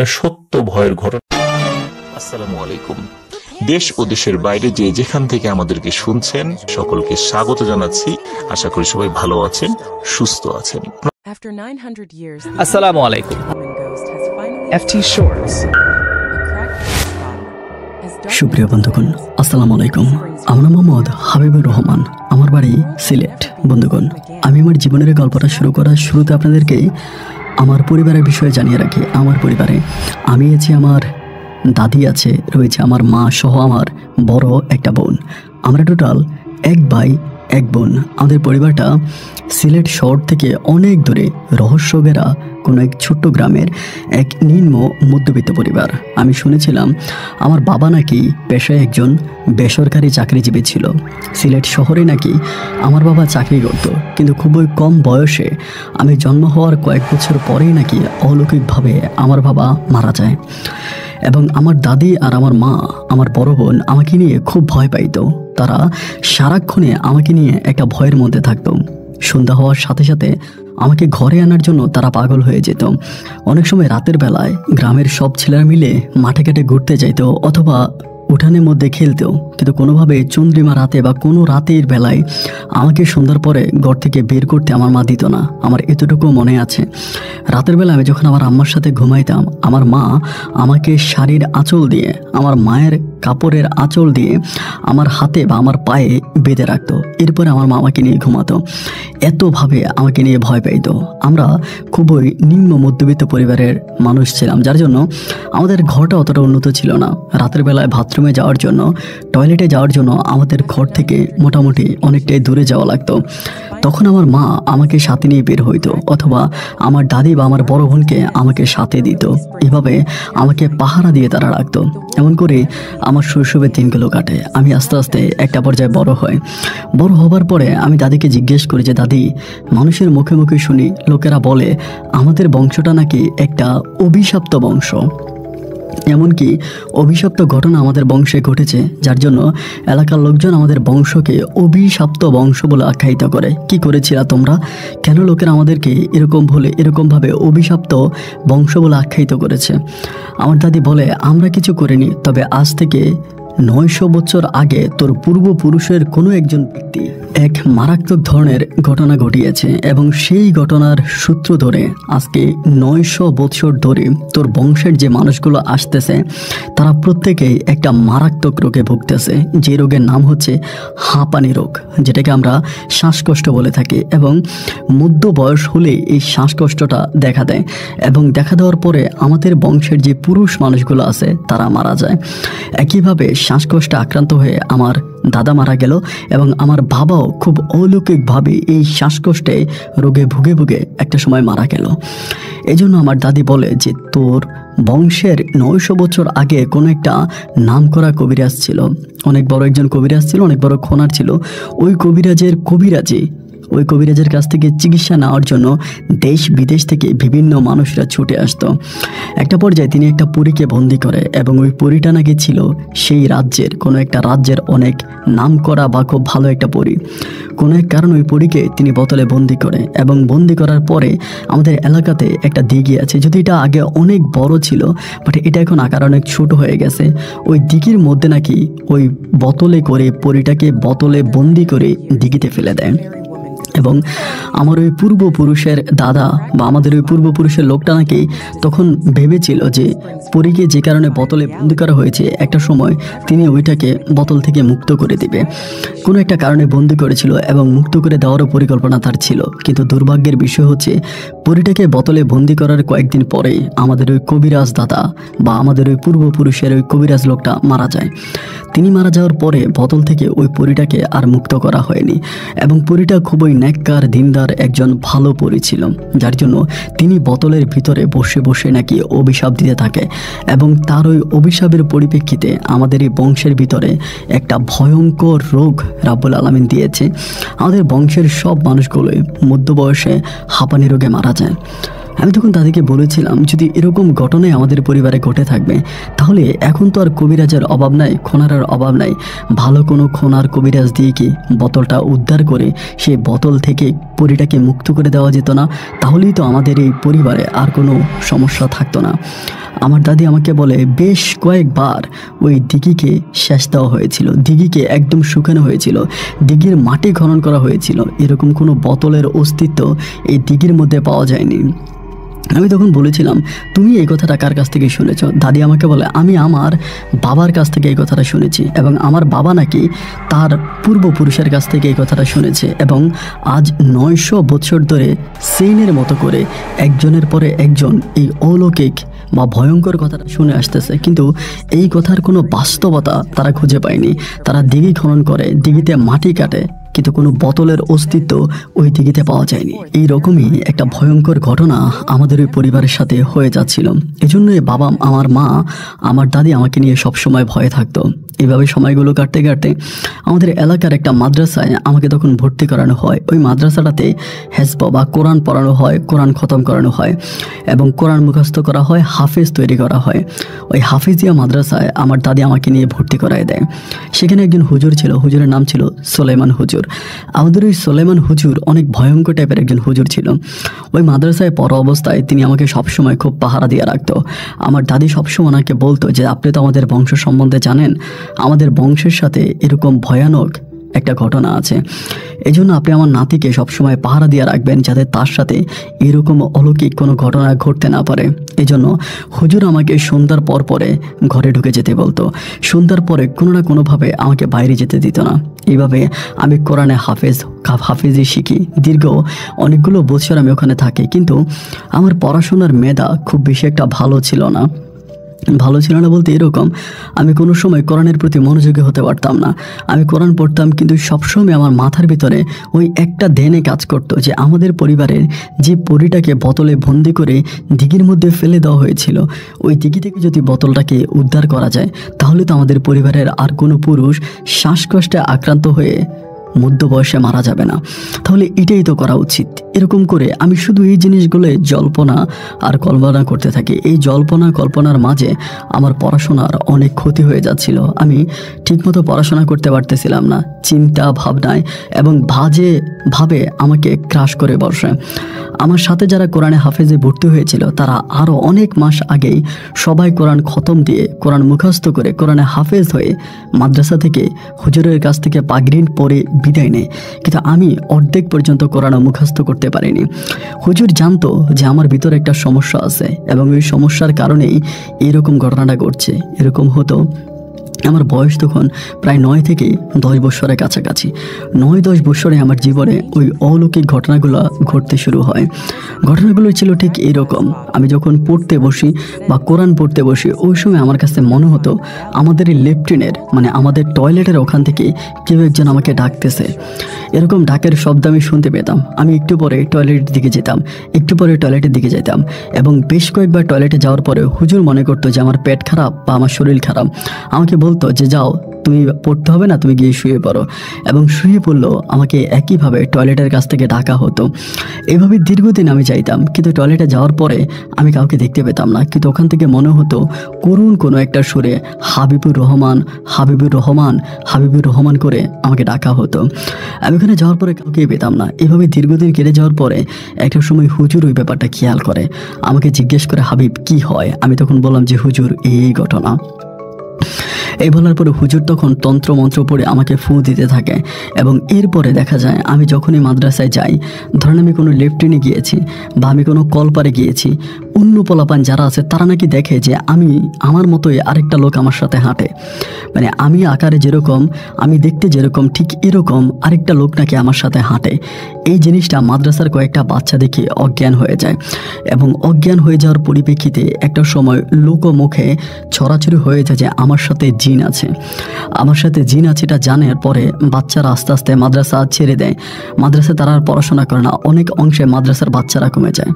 না সত্য ভয়ের ঘটনা। আসসালামু আলাইকুম। দেশ ও দেশের বাইরে যে যেখান থেকে আমাদেরকে শুনছেন সকলকে স্বাগত জানাচ্ছি। আশা করি সবাই ভালো আছেন, সুস্থ আছেন। আসসালামু আলাইকুম। FT Shorts। সুপ্রিয় বন্ধুগণ, আসসালামু আলাইকুম। আমার নাম মোহাম্মদ হাবিবুর রহমান, আমার বাড়ি সিলেট। বন্ধুগণ, আমি আমার জীবনের গল্পটা শুরু করার শুরুতে আপনাদেরকে আমার পরিবারের বিষয়ে জানিয়ে রাখি। আমার পরিবারে আমি আছি, আমার দাদি আছে, রয়েছে আমার মা সহ আমার বড় একটা বোন। আমরা টোটাল এক ভাই এক বোন। আমাদের পরিবারটা সিলেট শহর থেকে অনেক দূরে রহস্যগেরা কোনো এক ছোট্ট গ্রামের এক নিম্ন মধ্যবিত্ত পরিবার। আমি শুনেছিলাম আমার বাবা নাকি পেশায় একজন বেসরকারি চাকরিজীবী ছিল। সিলেট শহরে নাকি আমার বাবা চাকরি করত, কিন্তু খুবই কম বয়সে, আমি জন্ম হওয়ার কয়েক বছর পরেই নাকি অলৌকিকভাবে আমার বাবা মারা যায়। এবং আমার দাদি আর আমার মা, আমার বড় বোন আমাকে নিয়ে খুব ভয় পাইত। তারা সারাক্ষণে আমাকে নিয়ে একটা ভয়ের মধ্যে থাকতো। সন্ধ্যা হওয়ার সাথে সাথে আমাকে ঘরে আনার জন্য তারা পাগল হয়ে যেত। অনেক সময় রাতের বেলায় গ্রামের সব ছেলেরা মিলে মাঠে ঘাটে ঘুরতে যাইতো অথবা উঠানের মধ্যে খেলতেও, কিন্তু কোনোভাবে চন্দ্রিমা রাতে বা কোনো রাতের বেলায় আমাকে সন্ধ্যার পরে ঘর থেকে বের করতে আমার মা দিত না। আমার এতটুকু মনে আছে, রাতের বেলা আমি যখন আমার আম্মার সাথে ঘুমাইতাম, আমার মা আমাকে শাড়ির আঁচল দিয়ে, আমার মায়ের কাপড়ের আঁচল দিয়ে আমার হাতে বা আমার পায়ে বেঁধে রাখতো। এরপরে আমার মা আমাকে নিয়ে ঘুমাতো। এতভাবে আমাকে নিয়ে ভয় পাইত। আমরা খুবই নিম্ন মধ্যবিত্ত পরিবারের মানুষ ছিলাম, যার জন্য আমাদের ঘরটা অতটা উন্নত ছিল না। রাতের বেলায় বাথরুমে যাওয়ার জন্য, টয়লেটে যাওয়ার জন্য আমাদের ঘর থেকে মোটামুটি অনেকটাই দূরে যাওয়া লাগতো। তখন আমার মা আমাকে সাথে নিয়ে বের হইতো, অথবা আমার দাদি বা আমার বড় বোনকে আমাকে সাথে দিত। এভাবে আমাকে পাহারা দিয়ে তারা রাখতো। এমন করে আমার শৈশবের দিনগুলো কাটে। আমি আস্তে আস্তে একটা পর্যায়ে বড় হই। বড় হবার পরে আমি দাদিকে জিজ্ঞেস করি যে, দাদি, মানুষের মুখে মুখে শুনি লোকেরা বলে আমাদের বংশটা নাকি একটা অভিশপ্ত বংশ। এমনকি অভিশপ্ত ঘটনা আমাদের বংশে ঘটেছে, যার জন্য এলাকার লোকজন আমাদের বংশকে অভিশপ্ত বংশ বলে আখ্যায়িত করে। কি করেছিলা তোমরা? কেন লোকেরা আমাদেরকে এরকমভাবে অভিশপ্ত বংশ বলে আখ্যায়িত করেছে? আমার দাদি বলে, আমরা কিছু করিনি, তবে আজ থেকে 900 বছর আগে তোর পূর্বপুরুষের কোনো একজন ব্যক্তি এক মারাত্মক ধরনের ঘটনা ঘটিয়েছে, এবং সেই ঘটনার সূত্র ধরে আজকে 900 বছর ধরে তোর বংশের যে মানুষগুলো আসতেছে তারা প্রত্যেকেই একটা মারাত্মক রোগে ভুগতেছে, যে রোগের নাম হচ্ছে হাঁপানি রোগ, যেটাকে আমরা শ্বাসকষ্ট বলে থাকি। এবং মধ্য বয়স হলে এই শ্বাসকষ্টটা দেখা দেয়, এবং দেখা দেওয়ার পরে আমাদের বংশের যে পুরুষ মানুষগুলো আছে তারা মারা যায়। একইভাবে শ্বাসকষ্টে আক্রান্ত হয়ে আমার দাদা মারা গেল, এবং আমার বাবাও খুব অলৌকিকভাবে এই শ্বাসকষ্টে রোগে ভুগে ভুগে একটা সময় মারা গেল। এজন্য আমার দাদি বলে যে তোর বংশের 900 বছর আগে কোনো একটা নামকরা কবিরাজ ছিল, অনেক বড় একজন কবিরাজ ছিল, অনেক বড় খোনার ছিল। ওই কবিরাজের কাছ থেকে চিকিৎসা নেওয়ার জন্য দেশ বিদেশ থেকে বিভিন্ন মানুষরা ছুটে আসতো। একটা পর্যায়ে তিনি একটা পরীকে বন্দি করে, এবং ওই পরীটা নাকি ছিল সেই রাজ্যের কোনো একটা রাজ্যের অনেক নাম করা বা খুব ভালো একটা পরী। কোনো এক কারণ ওই পরীকে তিনি বোতলে বন্দি করে, এবং বন্দি করার পরে আমাদের এলাকাতে একটা দিঘি আছে, যদি এটা আগে অনেক বড় ছিল, বাট এটা এখন আকার অনেক ছোট হয়ে গেছে। ওই দিঘির মধ্যে নাকি ওই বোতলে করে পরীটাকে বোতলে বন্দি করে দিঘিতে ফেলে দেয়। এবং আমার ওই পূর্বপুরুষের দাদা বা আমাদের ওই পূর্বপুরুষের লোকটা নাকি তখন ভেবেছিল যে পরীকে যে কারণে বোতলে বন্দি করা হয়েছে, একটা সময় তিনি ওইটাকে বোতল থেকে মুক্ত করে দিবে। কোনো একটা কারণে বন্দি করেছিল, এবং মুক্ত করে দেওয়ারও পরিকল্পনা তার ছিল। কিন্তু দুর্ভাগ্যের বিষয় হচ্ছে পরীটাকে বোতলে বন্দি করার কয়েকদিন পরেই আমাদের ওই কবিরাজ দাদা বা আমাদের ওই পূর্বপুরুষের ওই কবিরাজ লোকটা মারা যায়। তিনি মারা যাওয়ার পরে বোতল থেকে ওই পরীটাকে আর মুক্ত করা হয়নি, এবং পরীটা খুবই নেককার দিনদার একজন ভালো পরী ছিল, যার জন্য তিনি বোতলের ভিতরে বসে বসে নাকি অভিশাপ দিতে থাকে। এবং তার ওই অভিশাপের পরিপ্রেক্ষিতে আমাদের এই বংশের ভিতরে একটা ভয়ঙ্কর রোগ রাব্বুল আলামিন দিয়েছে। আমাদের বংশের সব মানুষগুলোই মধ্য বয়সে হাঁপানি রোগে মারা যায়। আমি তখন তাদেরকে বলেছিলাম, যদি এরকম ঘটনায় আমাদের পরিবারে ঘটে থাকবে, তাহলে এখন তো আর কবিরাজের অভাব নাই, খোনারের অভাব নাই। ভালো কোনো খোনার কবিরাজ দিয়ে কি বোতলটা উদ্ধার করে সেই বোতল থেকে পরীটাকে মুক্ত করে দেওয়া যেত না? তাহলেই তো আমাদের এই পরিবারে আর কোনো সমস্যা থাকতো না। আমার দাদি আমাকে বলে বেশ কয়েকবার ওই দিঘিকে সেচ দেওয়া হয়েছিল, দিঘিকে একদম শুকানো হয়েছিল, দিঘির মাটি খনন করা হয়েছিল, এরকম কোনো বোতলের অস্তিত্ব এই দিঘির মধ্যে পাওয়া যায়নি। আমি তখন বলেছিলাম তুমি এই কথাটা কার কাছ থেকে শুনেছ? দাদি আমাকে বলে আমি আমার বাবার কাছ থেকে এই কথাটা শুনেছি, এবং আমার বাবা নাকি তার পূর্বপুরুষের কাছ থেকে এই কথাটা শুনেছে, এবং আজ 900 বছর ধরে সেইনের মতো করে একজনের পরে একজন এই অলৌকিক বা ভয়ঙ্কর কথাটা শুনে আসতেছে, কিন্তু এই কথার কোনো বাস্তবতা তারা খুঁজে পায়নি। তারা দিঘি খনন করে, দিঘিতে মাটি কাটে, কিন্তু কোনো বোতলের অস্তিত্ব ওই দিঘিতে পাওয়া যায়নি। এই রকমই একটা ভয়ঙ্কর ঘটনা আমাদের ওই পরিবারের সাথে হয়ে যাচ্ছিল। এজন্যই বাবা, আমার মা, আমার দাদি আমাকে নিয়ে সবসময় ভয়ে থাকতো। এইভাবে সময়গুলো কাটতে কাটতে আমাদের এলাকার একটা মাদ্রাসায় আমাকে তখন ভর্তি করানো হয়। ওই মাদ্রাসাটাতে হেসব বা কোরআন পড়ানো হয়, কোরআন খতম করানো হয় এবং কোরআন মুখস্থ করা হয়, হাফেজ তৈরি করা হয়। ওই হাফিজিয়া মাদ্রাসায় আমার দাদি আমাকে নিয়ে ভর্তি করায় দেয়। সেখানে একজন হুজুর ছিল, হুজুরের নাম ছিল সুলাইমান হুজুর। আমাদের ওই সুলাইমান হুজুর অনেক ভয়ঙ্কর টাইপের একজন হুজুর ছিল। ওই মাদ্রাসায় পড়া অবস্থায় তিনি আমাকে সবসময় খুব পাহারা দিয়ে রাখতো। আমার দাদি সবসময় ওনাকে বলতো যে আপনি তো আমাদের বংশ সম্বন্ধে জানেন, আমাদের বংশের সাথে এরকম ভয়ানক একটা ঘটনা আছে, এই জন্য আপনি আমার নাতিকে সবসময় পাহারা দিয়ে রাখবেন যাতে তার সাথে এরকম অলৌকিক কোনো ঘটনা ঘটতে না পারে। এই জন্য হুজুর আমাকে সন্ধ্যার পর পরে ঘরে ঢুকে যেতে বলতো। সন্ধ্যার পরে কোনো না কোনোভাবে আমাকে বাইরে যেতে দিত না। এইভাবে আমি কোরআনে হাফেজি শিখি। দীর্ঘ অনেকগুলো বছর আমি ওখানে থাকি, কিন্তু আমার পড়াশোনার মেধা খুব বেশি একটা ভালো ছিল না বলতে এরকম, আমি কোনো সময় কোরআনের প্রতি মনোযোগী হতে পারতাম না। আমি কোরআন পড়তাম, কিন্তু সবসময় আমার মাথার ভিতরে ওই একটা ধ্যানে কাজ করতো যে আমাদের পরিবারের যে পরীটাকে বোতলে বন্দি করে দিঘির মধ্যে ফেলে দেওয়া হয়েছিল, ওই দিঘি থেকে যদি বোতলটাকে উদ্ধার করা যায় তাহলে তো আমাদের পরিবারের আর কোনো পুরুষ শ্বাসকষ্টে আক্রান্ত হয়ে মধ্য বয়সে মারা যাবে না। তাহলে এটাই তো করা উচিত। এরকম করে আমি শুধু এই জিনিসগুলোই জল্পনা আর কল্পনা করতে থাকি। এই জল্পনা কল্পনার মাঝে আমার পড়াশোনার অনেক ক্ষতি হয়ে যাচ্ছিল। আমি ঠিকমতো পড়াশোনা করতে পারতেছিলাম না। চিন্তা ভাবনায় এবং ভাবে আমাকে ক্রাশ করে বসে। আমার সাথে যারা কোরআনে হাফেজে ভর্তি হয়েছিল তারা আরও অনেক মাস আগেই সবাই কোরআন খতম দিয়ে, কোরআন মুখস্থ করে, কোরআনে হাফেজ হয়ে মাদ্রাসা থেকে হুজুরের কাছ থেকে পাগড়ি পরে বিদায় নেয়, কিন্তু আমি অর্ধেক পর্যন্ত কোরআন মুখস্থ করতে পারিনি। হুজুর জানতো যে আমার ভিতরে একটা সমস্যা আছে এবং ওই সমস্যার কারণেই এরকম ঘটনাটা ঘটছে। এরকম হতো, আমার বয়স তখন প্রায় 9 থেকে 10 বছরের কাছাকাছি। 9-10 বছরে আমার জীবনে ওই অলৌকিক ঘটনাগুলো ঘটতে শুরু হয়। ঘটনাগুলো ছিল ঠিক এরকম, আমি যখন পড়তে বসি বা কোরআন পড়তে বসি ওই সময় আমার কাছে মনে হতো আমাদের এই লেফটিনের মানে আমাদের টয়লেটের ওখান থেকে কেউ একজন আমাকে ডাকতেছে। এরকম ডাকের শব্দ আমি শুনতে পেতাম। আমি একটু পরে টয়লেটের দিকে যেতাম, একটু পরে টয়লেটের দিকে যেতাম, এবং বেশ কয়েকবার টয়লেটে যাওয়ার পরে হুজুর মনে করতো যে আমার পেট খারাপ বা আমার শরীর খারাপ। আমাকে বলতো যে যাও, তুমি পড়তে হবে না, তুমি গিয়ে শুয়ে পড়ো, এবং শুয়ে পড়লেও আমাকে একইভাবে টয়লেটের কাছ থেকে ডাকা হতো। এভাবে দীর্ঘদিন আমি যাইতাম, কিন্তু টয়লেটে যাওয়ার পরে আমি কাউকে দেখতে পেতাম না, কিন্তু ওখান থেকে মনে হতো করুণ কোনো একটা সুরে হাবিবুর রহমান, হাবিবুর রহমান, হাবিবুর রহমান করে আমাকে ডাকা হতো। আমি ওখানে যাওয়ার পরে কাউকেই পেতাম না। এভাবে দীর্ঘদিন কেটে যাওয়ার পরে একটা সময় হুজুর ওই ব্যাপারটা খেয়াল করে, আমাকে জিজ্ঞেস করে হাবিব কি হয়। আমি তখন বললাম যে হুজুর এই ঘটনা। এই বলার পরে হুজুর তখন তন্ত্রমন্ত্র পড়ে আমাকে ফু দিতে থাকে, এবং এরপরে দেখা যায় আমি যখনই মাদ্রাসায় যাই, ধরেন আমি কোনো লেফটিনে গিয়েছি বা আমি কোনো কলপারে গিয়েছি, অন্য পোলাপান যারা আছে তারা নাকি দেখে যে আমার মতোই আরেকটা লোক আমার সাথে হাঁটে, মানে আমি আকারে যেরকম, আমি দেখতে যেরকম, ঠিক এরকম আরেকটা লোক নাকি আমার সাথে হাঁটে। এই জিনিসটা মাদ্রাসার কয়েকটা বাচ্চা দেখে অজ্ঞান হয়ে যায়, এবং অজ্ঞান হয়ে যাওয়ার পরিপ্রেক্ষিতে একটা সময় লোকমুখে ছড়াছড়ি হয়ে যায় যে আমার সাথে জিন আছে, আমার সাথে জিন আছে। এটা জানার পরে বাচ্চারা আস্তে আস্তে মাদ্রাসা ছেড়ে দেয়, মাদ্রাসায় তারা আর পড়াশোনা করে না, অনেক অংশে মাদ্রাসার বাচ্চারা কমে যায়।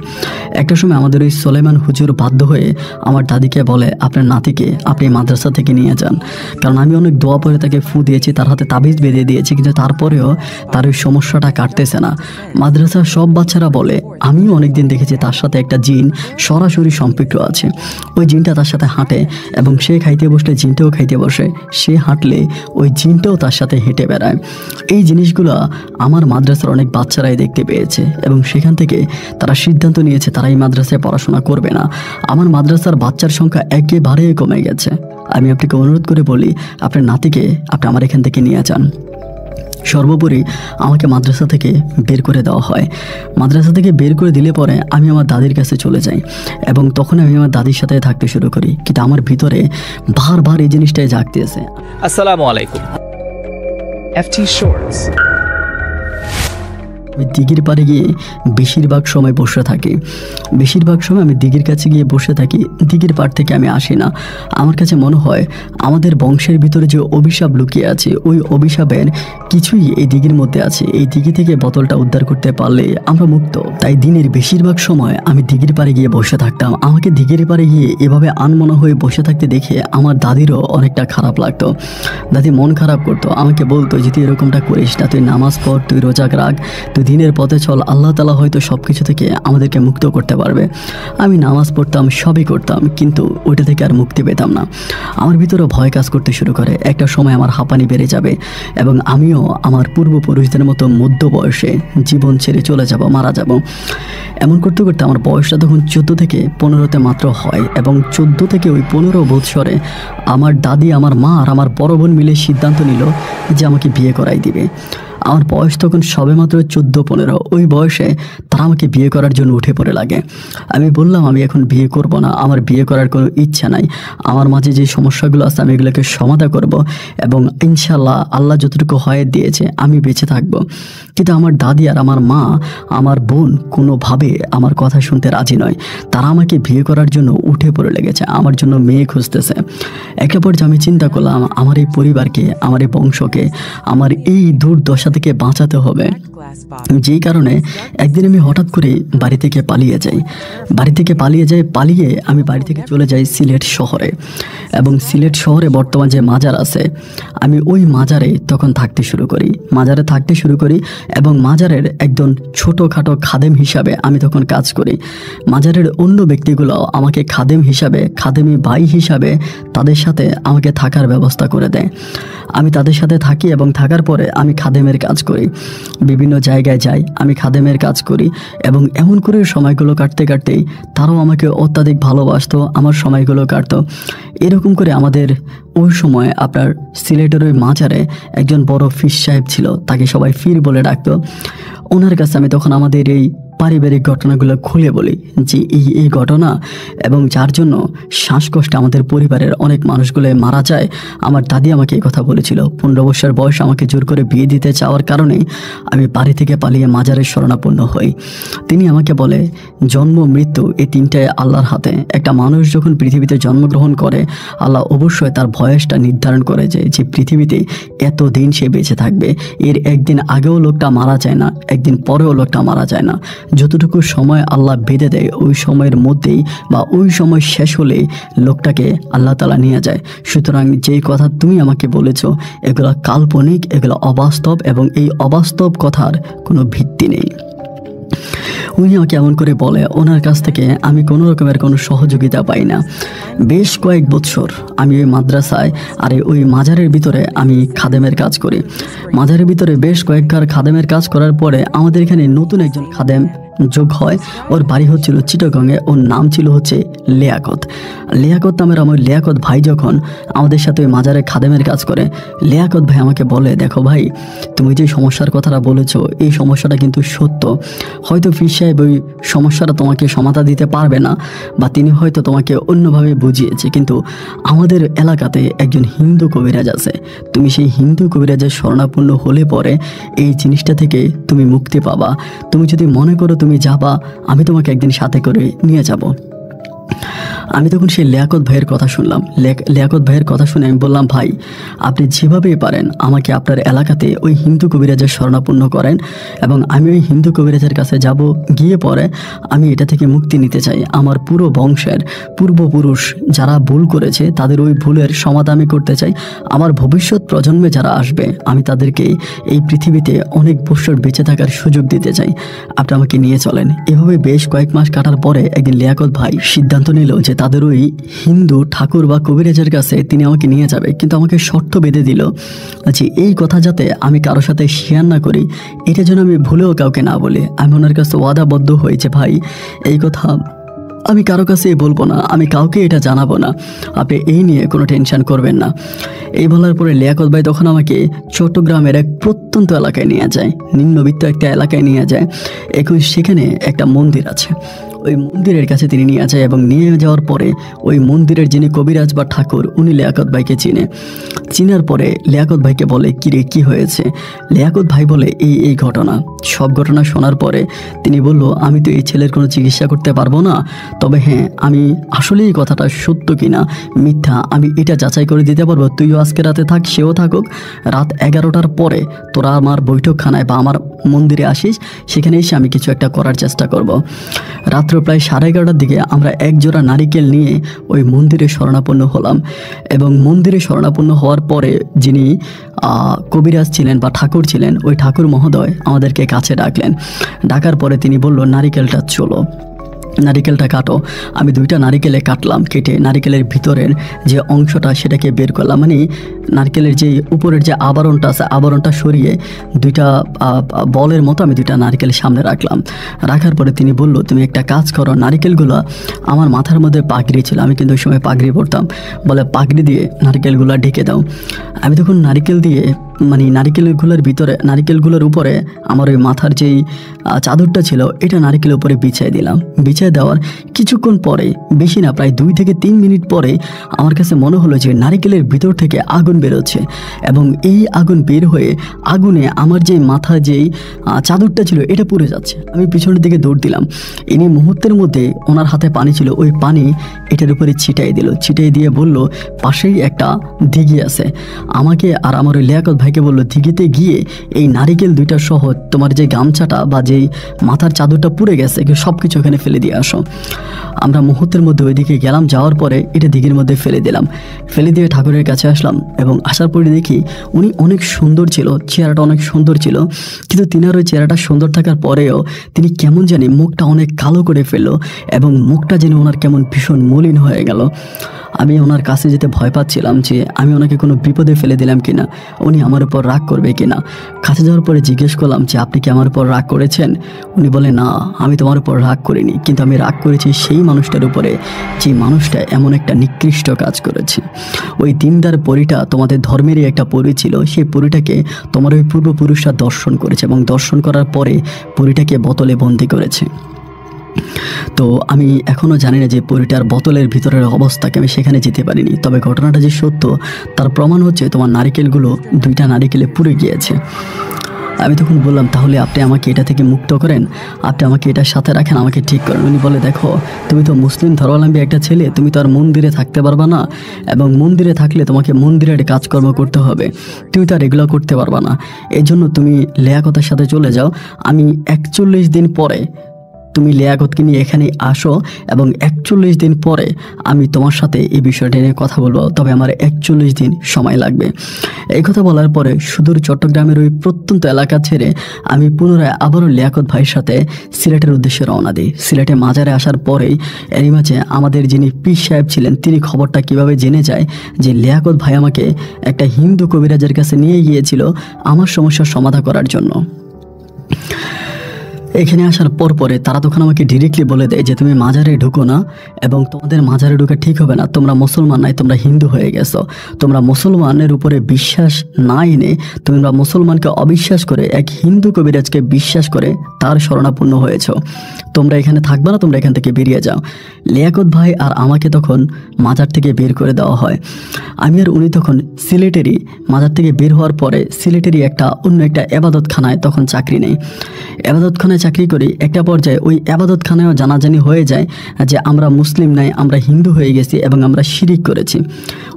একটা সময় আমাদের ওই সুলাইমান হুজুর বাধ্য হয়ে আমার দাদিকে বলে আপনার নাতিকে আপনি মাদ্রাসা থেকে নিয়ে যান, কারণ আমি অনেক দোয়া পরে তাকে ফু দিয়েছি, তার হাতে তাবিজ বেঁধে দিয়েছি, কিন্তু তারপরেও তার ওই সমস্যাটা কাটতেছে না। মাদ্রাসার সব বাচ্চারা বলে, আমিও অনেকদিন দেখেছি তার সাথে একটা জিন সরাসরি সম্পৃক্ত আছে, ওই জিনটা তার সাথে হাঁটে, এবং সে খাইতে বসলে জিনটাও খাইতে বসে, সে হাঁটলে ওই জিনটাও তার সাথে হেঁটে বেড়ায়। এই জিনিসগুলো আমার মাদ্রাসার অনেক বাচ্চারাই দেখতে পেয়েছে, এবং সেখান থেকে তারা সিদ্ধান্ত নিয়েছে তারা এই মাদ্রাসায় পড়াশোনা পড়াশোনা করবে না। আমার মাদ্রাসার বাচ্চার সংখ্যা একেবারেই কমে গেছে। আমি আপনাকে অনুরোধ করে বলি, আপনার নাতিকে আপনি আমার এখান থেকে নিয়ে যান। সর্বোপরি আমাকে মাদ্রাসা থেকে বের করে দেওয়া হয়। মাদ্রাসা থেকে বের করে দিলে পরে আমি আমার দাদির কাছে চলে যাই এবং তখন আমি আমার দাদির সাথে থাকতে শুরু করি। কিন্তু আমার ভিতরে বারবার এই জিনিসটাই জাগতেছে। আসসালামু আলাইকুম। FT Shorts. আমি দিঘির পাড়ে গিয়ে বেশিরভাগ সময় বসে থাকি। বেশিরভাগ সময় আমি দিঘির কাছে গিয়ে বসে থাকি। দিঘির পাড় থেকে আমি আসি না। আমার কাছে মনে হয় আমাদের বংশের ভিতরে যে অভিশাপ লুকিয়ে আছে, ওই অভিশাপের কিছুই এই দিঘির মধ্যে আছে। এই দিঘি থেকে বোতলটা উদ্ধার করতে পারলে আমরা মুক্ত। তাই দিনের বেশিরভাগ সময় আমি দিঘির পাড়ে গিয়ে বসে থাকতাম। আমাকে দিঘির পাড়ে গিয়ে এভাবে আনমনা হয়ে বসে থাকতে দেখে আমার দাদিরও অনেকটা খারাপ লাগতো। দাদি মন খারাপ করতো, আমাকে বলতো যে তুই এরকমটা করিস না, তুই নামাজ পড়, তুই রোজা রাখ, তুই দিনের পথে চল, আল্লাহ তাআলা হয়তো সব কিছু থেকে আমাদেরকে মুক্ত করতে পারবে। আমি নামাজ পড়তাম, সবই করতাম, কিন্তু ওইটা থেকে আর মুক্তি পেতাম না। আমার ভিতরে ভয় কাজ করতে শুরু করে। একটা সময় আমার হাঁপানি বেড়ে যাবে এবং আমিও আমার পূর্বপুরুষদের মতো মধ্য বয়সে জীবন ছেড়ে চলে যাব, মারা যাব। এমন করতে করতে আমার বয়সটা তখন 14 থেকে 15তে মাত্র হয় এবং 14 থেকে ওই 15 বৎসরে আমার দাদি, আমার মা আর আমার বড় বোন মিলে সিদ্ধান্ত নিল যে আমাকে বিয়ে করাই দিবে। আমার বয়স তখন সবে মাত্র 14-15। ওই বয়সে তারা আমাকে বিয়ে করার জন্য উঠে পড়ে লাগে। আমি বললাম আমি এখন বিয়ে করব না, আমার বিয়ে করার কোনো ইচ্ছা নাই। আমার মাঝে যে সমস্যাগুলো আছে আমি এগুলোকে সমাধান করব এবং ইনশাল্লাহ আল্লাহ যতটুকু হয় দিয়েছে আমি বেঁচে থাকব। কিন্তু আমার দাদি আর আমার মা, আমার বোন কোনোভাবে আমার কথা শুনতে রাজি নয়। তারা আমাকে বিয়ে করার জন্য উঠে পড়ে লেগেছে, আমার জন্য মেয়ে খুঁজতেছে। একটা পর্যায়ে আমি চিন্তা করলাম আমার এই পরিবারকে, আমার এই বংশকে আমার এই দুর্দশা থেকে বাঁচাতে হবে। যেই কারণে একদিন আমি হঠাৎ করে বাড়ি থেকে পালিয়ে যাই। পালিয়ে আমি বাড়ি থেকে চলে যাই সিলেট শহরে এবং সিলেট শহরে বর্তমান যে মাজার আছে, আমি ওই মাজারে তখন থাকতে শুরু করি এবং মাজারের একজন ছোটোখাটো খাদেম হিসাবে আমি তখন কাজ করি। মাজারের অন্য ব্যক্তিগুলো আমাকে খাদেম হিসাবে, খাদেমি ভাই হিসাবে তাদের সাথে আমাকে থাকার ব্যবস্থা করে দেয়। আমি তাদের সাথে থাকি এবং থাকার পরে আমি খাদেমের কাজ করি, বিভিন্ন জায়গায় যাই, আমি খাদেমের কাজ করি এবং এমন করে সময়গুলো কাটতে কাটতেই তারাও আমাকে অত্যাধিক ভালোবাসতো, আমার সময়গুলো কাটতো। এরকম করে আমাদের ওই সময় আপনার সিলেটের ওই মাজারে একজন বড় ফিস সাহেব ছিল, তাকে সবাই ফির বলে ডাকতো। ওনার কাছে আমি তখন আমাদের এই পারিবারিক ঘটনাগুলো খুলে বলি যে এই ঘটনা এবং যার জন্য শ্বাসকষ্টে আমাদের পরিবারের অনেক মানুষগুলো মারা যায়। আমার দাদি আমাকে এই কথা বলেছিল। 15 বছর বয়স আমাকে জোর করে বিয়ে দিতে চাওয়ার কারণে আমি বাড়ি থেকে পালিয়ে মাজারের শরণাপন্ন হই। তিনি আমাকে বলে জন্ম মৃত্যু এই তিনটাই আল্লাহর হাতে। একটা মানুষ যখন পৃথিবীতে জন্মগ্রহণ করে আল্লাহ অবশ্যই তার বয়সটা নির্ধারণ করে যে পৃথিবীতে এতদিন সে বেঁচে থাকবে। এর একদিন আগেও লোকটা মারা যায় না, একদিন পরেও লোকটা মারা যায় না। যতটুকু সময় আল্লাহ বেঁধে দেয় ওই সময়ের মধ্যেই বা ওই সময় শেষ হলে লোকটাকে আল্লাহ তাআলা নিয়ে যায়। সুতরাং যেই কথা তুমি আমাকে বলেছো এগুলো কাল্পনিক, এগুলো অবাস্তব এবং এই অবাস্তব কথার কোনো ভিত্তি নেই। উনি আমাকে এমন করে বলে, ওনার কাছ থেকে আমি কোনো রকমের কোনো সহযোগিতা পাই না। বেশ কয়েক বছর আমি ওই মাদ্রাসায় আর ওই মাজারের ভিতরে আমি খাদেমের কাজ করি। মাজারের ভিতরে বেশ কয়েকবার খাদেমের কাজ করার পরে আমাদের এখানে নতুন একজন খাদেম যোগ হয়। ওর বাড়ি হচ্ছিল চিটাগংয়ে, ওর নাম ছিল হচ্ছে লিয়াকত নামের আমার লিয়াকত ভাই যখন আমাদের সাথে ওই মাজারে খাদেমের কাজ করে, লিয়াকত ভাই আমাকে বলে, দেখো ভাই তুমি যে সমস্যার কথাটা বলেছো এই সমস্যাটা কিন্তু সত্য। হয়তো ফির সাহেব ওই সমস্যাটা তোমাকে সমাধান দিতে পারবে না বা তিনি হয়তো তোমাকে অন্যভাবে বুঝিয়েছে, কিন্তু আমাদের এলাকাতে একজন হিন্দু কবিরাজ আছে। তুমি সেই হিন্দু কবিরাজের শরণাপন্ন হলে পরে এই জিনিসটা থেকে তুমি মুক্তি পাবা। তুমি যদি মনে করো তুমি যাবা, আমি তোমাকে একদিন সাথে করে নিয়ে যাব। আমি তখন সেই লিয়াকত ভাইয়ের কথা শুনলাম। লিয়াকত ভাইয়ের কথা শুনে আমি বললাম, ভাই আপনি যেভাবেই পারেন আমাকে আপনার এলাকাতে ওই হিন্দু কবিরাজের শরণাপন্ন করেন এবং আমি ওই হিন্দু কবিরাজের কাছে যাব, গিয়ে পরে আমি এটা থেকে মুক্তি নিতে চাই। আমার পুরো বংশের পূর্বপুরুষ যারা ভুল করেছে তাদের ওই ভুলের সমাধান আমি করতে চাই। আমার ভবিষ্যৎ প্রজন্মে যারা আসবে আমি তাদেরকে এই পৃথিবীতে অনেক বছর বেঁচে থাকার সুযোগ দিতে চাই, আপনি আমাকে নিয়ে চলেন। এভাবে বেশ কয়েক মাস কাটার পরে একদিন লিয়াকত ভাই সিদ্ধান্ত নিল যে তাদের ওই হিন্দু ঠাকুর বা কবিরাজের কাছে তিনি আমাকে নিয়ে যাবে, কিন্তু আমাকে শর্ত বেঁধে দিল যে এই কথা যাতে আমি কারোর সাথে শেয়ার না করি, এটা যেন আমি ভুলেও কাউকে না বলি। আমি ওনার কাছে ওয়াদাবদ্ধ হয়েছে, ভাই এই কথা আমি কারো কাছে বলবো না, আমি কাউকে এটা জানাবো না, আপনি এই নিয়ে কোনো টেনশন করবেন না। এই বলার পরে লিয়াকত ভাই তখন আমাকে চট্টগ্রামের এক প্রত্যন্ত এলাকায় নিয়ে যায়, নিম্নবিত্ত একটা এলাকায় নিয়ে যায়। এখন সেখানে একটা মন্দির আছে, ওই মন্দিরের কাছে তিনি নিয়ে যায় এবং নিয়ে যাওয়ার পরে ওই মন্দিরের যিনি কবিরাজ বা ঠাকুর উনি লিয়াকত ভাইকে চিনার পরে লিয়াকত ভাইকে বলে, কিরে কি হয়েছে? লিয়াকত ভাই বলে এই ঘটনা। সব ঘটনা শোনার পরে তিনি বলল, আমি তো এই ছেলের কোনো চিকিৎসা করতে পারবো না, তবে হ্যাঁ আমি আসলে এই কথাটা সত্য কিনা মিথ্যা আমি এটা যাচাই করে দিতে পারবো। তুইও আজকে রাতে থাক, সেও থাকুক, রাত 11টার পরে তোরা আমার বৈঠকখানায় বা আমার মন্দিরে আসিস, সেখানে এসে আমি কিছু একটা করার চেষ্টা করব। রাত্র প্রায় 11:30টার দিকে আমরা এক জোড়া নারিকেল নিয়ে ওই মন্দিরে শরণাপন্ন হলাম এবং মন্দিরে শরণাপন্ন হওয়ার পরে যিনি কবিরাজ ছিলেন বা ঠাকুর ছিলেন, ওই ঠাকুর মহোদয় আমাদেরকে কাছে ডাকলেন। ডাকার পরে তিনি বলল, নারিকেলটা চলো, নারিকেলটা কাটো। আমি 2টা নারিকেলে কাটলাম, কেটে নারিকেলের ভিতরের যে অংশটা সেটাকে বের করলাম, মানে নারকেলের যে উপরের যে আবরণটা আছে আবরণটা সরিয়ে 2টা বলের মতো আমি 2টা নারকেলের সামনে রাখলাম। রাখার পরে তিনি বলল, তুমি একটা কাজ করো, নারকেলগুলো আমার মাথার মধ্যে পাগড়ি ছিল, আমি কিন্তু ওই সময় পাগড়ি পরতাম, বলে পাগড়ি দিয়ে নারকেলগুলো ঢেকে দাও। আমি তখন নারকেল দিয়ে মানে নারিকেলগুলোর উপরে আমার ওই মাথার যেই চাদরটা ছিল এটা নারিকেলের উপরে বিছিয়ে দিলাম। বিছিয়ে দেওয়ার কিছুক্ষণ পরে, বেশি না প্রায় 2 থেকে 3 মিনিট পরে আমার কাছে মনে হলো যে নারিকেলের ভিতর থেকে আগুন বেরোচ্ছে এবং এই আগুন বের হয়ে আগুনে আমার যেই মাথার যেই চাদরটা ছিল এটা পুড়ে যাচ্ছে। আমি পিছনের দিকে দৌড় দিলাম। ইনি মুহূর্তের মধ্যে ওনার হাতে পানি ছিল, ওই পানি এটার উপরে ছিটাই দিল। ছিটাই দিয়ে বলল, পাশেই একটা দিঘি আছে। আমাকে আর আমার ওই লিয়াকত ভাইকে বলল, দিঘিতে গিয়ে এই নারিকেল 2টা সহ তোমার যে গামছাটা বা যেই মাথার চাদরটা পুড়ে গেছে সব কিছু ওখানে ফেলে দিয়ে আসো। আমরা মুহূর্তের মধ্যে ওইদিকে গেলাম, যাওয়ার পরে এটা দিঘির মধ্যে ফেলে দিলাম। ফেলে দিয়ে ঠাকুরের কাছে আসলাম এবং আসার পরে দেখি উনি অনেক সুন্দর ছিল, চেহারাটা অনেক সুন্দর ছিল, কিন্তু তিনার ওই চেহারাটা সুন্দর থাকার পরেও তিনি কেমন জানি মুখটা অনেক কালো করে ফেললো এবং মুখটা যেন ওনার কেমন ভীষণ মলিন হয়ে গেল। আমি ওনার কাছে যেতে ভয় পাচ্ছিলাম যে আমি ওনাকে কোনো বিপদে ফেলে দিলাম কিনা, উনি আমার উপর রাগ করবে কিনা। কাছে যাওয়ার পরে জিজ্ঞেস করলাম যে আপনি কি আমার উপর রাগ করেছেন? উনি বলে, না আমি তোমার উপর রাগ করিনি, কিন্তু আমি রাগ করেছি সেই মানুষটার উপরে যে মানুষটা এমন একটা নিকৃষ্ট কাজ করেছে। ওই দিনদার পরীটা তোমাদের ধর্মেরই একটা পরী ছিল, সেই পরীটাকে তোমার ওই পূর্বপুরুষরা দর্শন করেছে এবং দর্শন করার পরে পরীটাকে বোতলে বন্দি করেছে। তো আমি এখনও জানি না যে পরীটার বোতলের ভিতরের অবস্থাকে, আমি সেখানে যেতে পারিনি। তবে ঘটনাটা যে সত্য তার প্রমাণ হচ্ছে তোমার নারিকেলগুলো 2টা নারিকেলে পুড়ে গিয়েছে। আমি তখন বললাম, তাহলে আপনি আমাকে এটা থেকে মুক্ত করেন, আপনি আমাকে এটার সাথে রাখেন, আমাকে ঠিক করেন। উনি বলে, দেখো তুমি তো মুসলিম ধর্মাবলম্বী একটা ছেলে, তুমি তো আর মন্দিরে থাকতে পারবা না, এবং মন্দিরে থাকলে তোমাকে মন্দিরের কাজকর্ম করতে হবে, তুমি তো আর এগুলো করতে পারবা না। এই জন্য তুমি লিয়াকতের সাথে চলে যাও। আমি 41 দিন পরে তুমি লিয়াকতকে নিয়ে এখানে আসো এবং 41 দিন পরে আমি তোমার সাথে এই বিষয়টা নিয়ে কথা বলবো, তবে আমার 41 দিন সময় লাগবে। এই কথা বলার পরে সুদূর চট্টগ্রামের ওই প্রত্যন্ত এলাকা ছেড়ে আমি পুনরায় আবারও লিয়াকত ভাইয়ের সাথে সিলেটের উদ্দেশ্যে রওনা দিই। সিলেটে মাজারে আসার পরেই এরই মাঝে আমাদের যিনি পীর সাহেব ছিলেন তিনি খবরটা কিভাবে জেনে যায় যে লিয়াকত ভাই আমাকে একটা হিন্দু কবিরাজের কাছে নিয়ে গিয়েছিল আমার সমস্যার সমাধান করার জন্য। এখানে আসার পরে তারা তখন আমাকে ডিরেক্টলি বলে দেয় যে তুমি মাজারে ঢুকো না, এবং তোমাদের মাজারে ঢুকে ঠিক হবে না, তোমরা মুসলমান নাই, তোমরা হিন্দু হয়ে গেছো। তোমরা মুসলমানের উপরে বিশ্বাস না এনে তোমরা মুসলমানকে অবিশ্বাস করে এক হিন্দু কবিরাজকে বিশ্বাস করে তার শরণাপন্ন হয়েছ। তোমরা এখানে থাকবে না, তোমরা এখান থেকে বেরিয়ে যাও। লিয়াকত ভাই আর আমাকে তখন মাজার থেকে বের করে দেওয়া হয়। আমি আর উনি তখন সিলেটেরই মাজার থেকে বের হওয়ার পরে সিলেটেরই অন্য একটা এবাদতখানায় তখন চাকরি নেই। এবাদতখানায় চাকরি করি। একটা পর্যায়ে ওই এবাদতখানায়ও জানাজানি হয়ে যায় যে আমরা মুসলিম নাই, আমরা হিন্দু হয়ে গেছি এবং আমরা শিরিক করেছি।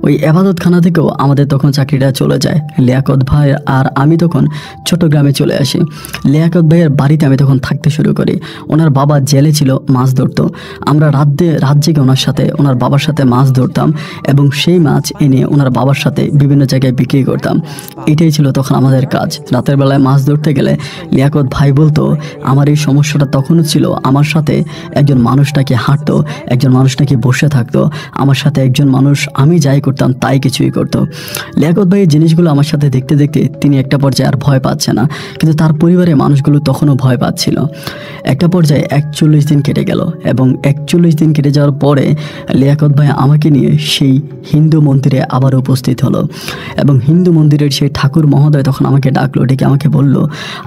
ওই এবাদতখানা থেকেও আমাদের তখন চাকরিটা চলে যায়। লিয়াকত ভাই আর আমি তখন চট্টগ্রামে চলে আসি। লিয়াকত ভাইয়ের বাড়িতে আমি তখন থাকতে শুরু করি। ওনার বাবা জেলে ছিল, মাছ ধরতো। আমরা রাত জেগে ওনার বাবার সাথে মাছ ধরতাম এবং সেই মাছ এনে ওনার বাবার সাথে বিভিন্ন জায়গায় বিক্রি করতাম। এটাই ছিল তখন আমাদের কাজ। রাতের বেলায় মাছ ধরতে গেলে লিয়াকত ভাই বলতো, আমার এই সমস্যাটা তখনও ছিল, আমার সাথে একজন মানুষ নাকি হাঁটতো, একজন মানুষ নাকি বসে থাকতো, আমার সাথে একজন মানুষ আমি যাই করতাম তাই কিছুই করতো। লিয়াকত ভাই এই জিনিসগুলো আমার সাথে দেখতে দেখতে তিনি একটা পর্যায়ে আর ভয় পাচ্ছে না, কিন্তু তার পরিবারের মানুষগুলো তখনও ভয় পাচ্ছিল। একটা পর্যায়ে 41 দিন কেটে গেল এবং 41 দিন কেটে যাওয়ার পরে লিয়াকত ভাই আমাকে নিয়ে সেই হিন্দু মন্দিরে আবার উপস্থিত হলো এবং হিন্দু মন্দিরের সেই ঠাকুর মহোদয় তখন আমাকে ডাকলো, ডেকে আমাকে বলল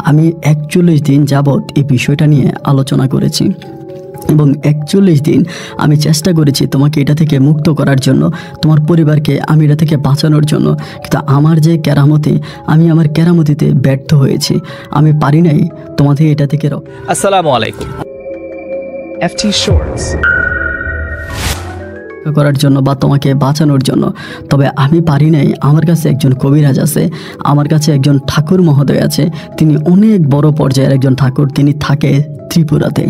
আমি 41 দিন যাবৎ এই বিষয়টা নিয়ে আলোচনা করেছি এবং 41 দিন আমি চেষ্টা করেছি তোমাকে এটা থেকে মুক্ত করার জন্য, তোমার পরিবারকে আমি এটা থেকে বাঁচানোর জন্য, কিন্তু আমার যে কেরামতি, আমি আমার কেরামতিতে ব্যর্থ হয়েছি, আমি পারি নাই তোমাদের এটা থেকে Assalamu alaikum. FT Shorts. করার জন্য বা তোমাকে বাঁচানোর জন্য। তবে আমি পারি নাই। আমার কাছে একজন কবিরাজ আছে, আমার কাছে একজন ঠাকুর মহোদয় আছে, তিনি অনেক বড় পর্যায়ের একজন ঠাকুর, তিনি থাকে ত্রিপুরাতে,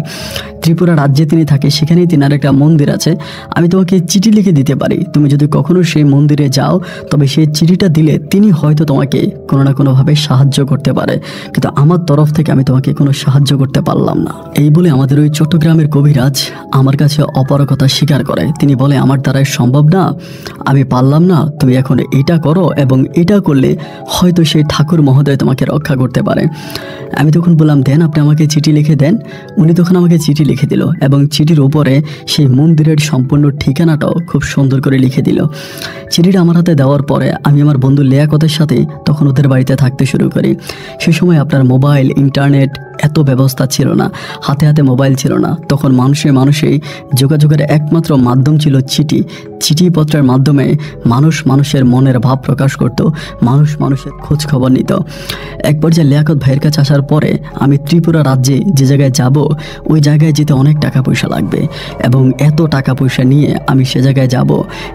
ত্রিপুরা রাজ্যে তিনি থাকে, সেখানেই তিনার একটা মন্দির আছে। আমি তোমাকে চিঠি লিখে দিতে পারি, তুমি যদি কখনো সেই মন্দিরে যাও তবে সেই চিঠিটা দিলে তিনি হয়তো তোমাকে কোনো না কোনোভাবে সাহায্য করতে পারে, কিন্তু আমার তরফ থেকে আমি তোমাকে কোনো সাহায্য করতে পারলাম না। এই বলে আমাদের ওই চট্টগ্রামের কবিরাজ আমার কাছে অপারগতা স্বীকার করে। তিনি বলে আমার দ্বারাই সম্ভব না, আমি পারলাম না, তুমি এখন এটা করো এবং এটা করলে হয়তো সেই ঠাকুর মহোদয় তোমাকে রক্ষা করতে পারে। আমি তখন বললাম দেন, আপনি আমাকে চিঠি লিখে দেন। উনি তখন আমাকে চিঠি লিখে দিল এবং চিঠির উপরে সেই মন্দিরের সম্পূর্ণ ঠিকানাটাও খুব সুন্দর করে লিখে দিল। চিঠিটা আমার হাতে দেওয়ার পরে আমি আমার বন্ধু লিয়াকতের সাথে তখন ওদের বাড়িতে থাকতে শুরু করি। সে সময় আপনার মোবাইল, ইন্টারনেট এত ব্যবস্থা ছিল না, হাতে হাতে মোবাইল ছিল না, তখন মানুষেই যোগাযোগের একমাত্র মাধ্যম ছিল চিঠি। চিঠিপত্রের মাধ্যমে মানুষের মনের ভাব প্রকাশ করত, মানুষের খোঁজ খবর নিত। এক পর্যায়ে লিয়াকত ভাইয়ের কাছে আসার পরে আমি ত্রিপুরা রাজ্যে যে জায়গায় যাব ওই জায়গায় যেতে অনেক টাকা পয়সা লাগবে এবং এত টাকা পয়সা নিয়ে আমি সে জায়গায় যাব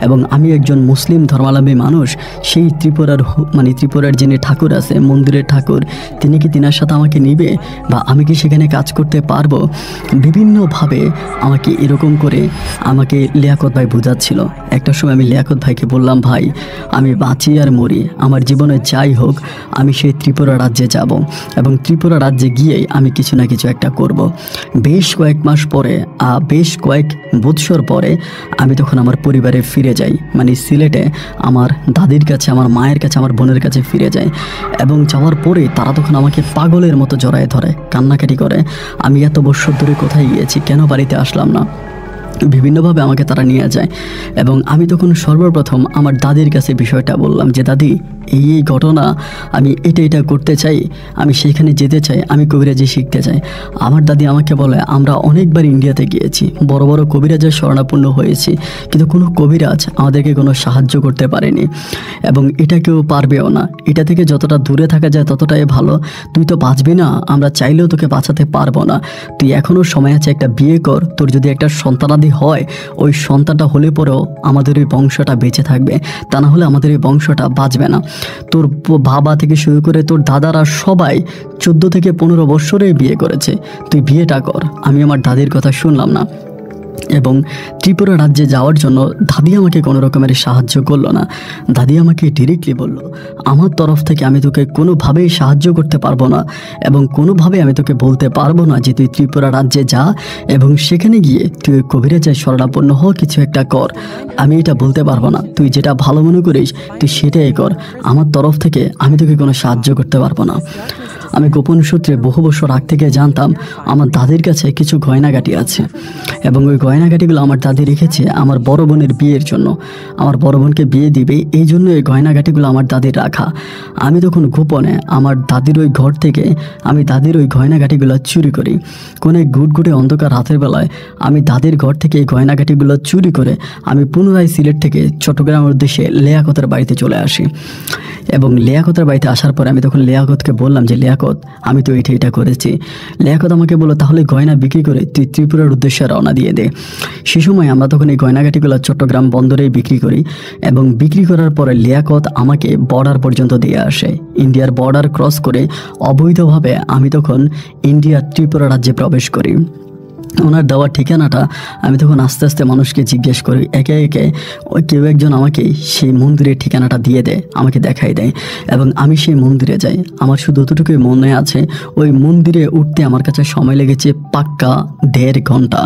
এবং আমি একজন মুসলিম ধর্মাবলম্বী মানুষ, সেই ত্রিপুরার যিনি ঠাকুর আছে, মন্দিরের ঠাকুর, তিনি কি তিনার সাথে আমাকে নিবে বা আমি কি সেখানে কাজ করতে পারবো? বিভিন্নভাবে আমাকে এরকম করে আমাকে লিয়াকত ভাই বোঝাচ্ছিল। একটা সময় আমি লিয়াকত ভাইকে বললাম, ভাই আমি বাঁচি আর মরি, আমার জীবনে যাই হোক আমি সেই ত্রিপুরা রাজ্যে যাব এবং ত্রিপুরা রাজ্যে গিয়েই আমি কিছু না কিছু একটা করব। বেশ কয়েক মাস পরে, বেশ কয়েক বৎসর পরে আমি তখন আমার পরিবারে ফিরে যাই, সিলেটে আমার দাদির কাছে, আমার মায়ের কাছে, আমার বোনের কাছে ফিরে যাই এবং যাওয়ার পরে তারা তখন আমাকে পাগলের মতো জড়ায় ধরে, কান্নাকাটি করে, আমি এত বছর ধরে কোথায় গিয়েছি, কেন বাড়িতে আসলাম না, বিভিন্নভাবে আমাকে তারা নিয়ে যায়। এবং আমি তখন সর্বপ্রথম আমার দাদির কাছে বিষয়টা বললাম যে দাদি এই ঘটনা, আমি এটা করতে চাই, আমি সেখানে যেতে চাই, আমি কবিরাজি শিখতে চাই। আমার দাদি আমাকে বলে আমরা অনেকবার ইন্ডিয়াতে গিয়েছি, বড় বড় কবিরাজের শরণাপন্ন হয়েছি, কিন্তু কোনো কবিরাজ আমাদেরকে কোনো সাহায্য করতে পারেনি এবং এটা কেউ পারবেও না। এটা থেকে যতটা দূরে থাকা যায় ততটাই ভালো। তুই তো বাঁচবি না, আমরা চাইলেও তোকে বাঁচাতে পারবো না, তুই এখনও সময় আছে, একটা বিয়ে কর, তোর যদি একটা সন্তানাদি হয় ওই সন্তানটা হলে পরেও আমাদের ওই বংশটা বেঁচে থাকবে, তা না হলে আমাদের এই বংশটা বাঁচবে না। তোর বাবা থেকে শুরু করে তোর দাদারা সবাই 14 থেকে 15 বছরে বিয়ে করেছে, তুই বিয়েটা কর। আমি আমার দাদির কথা শুনলাম না এবং ত্রিপুরা রাজ্যে যাওয়ার জন্য দাদি আমাকে কোনো রকমের সাহায্য করলো না। দাদি আমাকে ডিরেক্টলি বলল, আমার তরফ থেকে আমি তোকে কোনোভাবেই সাহায্য করতে পারবো না এবং কোনোভাবে আমি তোকে বলতে পারবো না যে তুই ত্রিপুরা রাজ্যে যা এবং সেখানে গিয়ে তুই ওই কবিরাজের শরণাপন্ন হ, কিছু একটা কর। আমি এটা বলতে পারবো না, তুই যেটা ভালো মনে করিস তুই সেটাই কর, আমার তরফ থেকে আমি তোকে কোনো সাহায্য করতে পারবো না। আমি গোপন সূত্রে বহু বছর আগ থেকে জানতাম আমার দাদির কাছে কিছু গয়নাগাটি আছে এবং ওই গয়নাগাটিগুলো আমার দাদি রেখেছে আমার বড় বোনের বিয়ের জন্য। আমার বড় বোনকে বিয়ে দিবে, এই জন্য এই গয়নাগাটিগুলো আমার দাদির রাখা। আমি তখন গোপনে আমার দাদির ওই ঘর থেকে আমি দাদির ওই গয়নাগাটিগুলো চুরি করি। কোনো গুটগুটে অন্ধকার রাতের বেলায় আমি দাদির ঘর থেকে এই গয়নাগাটিগুলো চুরি করে আমি পুনরায় সিলেট থেকে চট্টগ্রামের উদ্দেশ্যে লিয়াকতের বাড়িতে চলে আসি এবং লিয়াকতের বাড়িতে আসার পরে আমি তখন লিয়াকতকে বললাম যে লিয়াকত আমি তো এটা করেছি। লিয়াকত আমাকে বললো তাহলে গয়না বিক্রি করে তুই ত্রিপুরার উদ্দেশ্যে রওনা দিয়ে দে। সে সময় আমরা তখন এই গয়নাগাটিগুলো চট্টগ্রাম বন্দরেই বিক্রি করি এবং বিক্রি করার পরে লিয়াকত আমাকে বর্ডার পর্যন্ত দিয়ে আসে। ইন্ডিয়ার বর্ডার ক্রস করে অবৈধভাবে আমি তখন ইন্ডিয়ার ত্রিপুরা রাজ্যে প্রবেশ করি ওনার দেওয়া ঠিকানাটা আমি তখন আস্তে আস্তে মানুষকে জিজ্ঞেস করি, একে একে ওই কেউ একজন আমাকে সেই মন্দিরের ঠিকানাটা দিয়ে দেয়, আমাকে দেখাই দেয়, এবং আমি সেই মন্দিরে যাই। আমার শুধু অতটুকুই মনে আছে, ওই মন্দিরে উঠতে আমার কাছে সময় লেগেছে পাক্কা 1.5 ঘন্টা।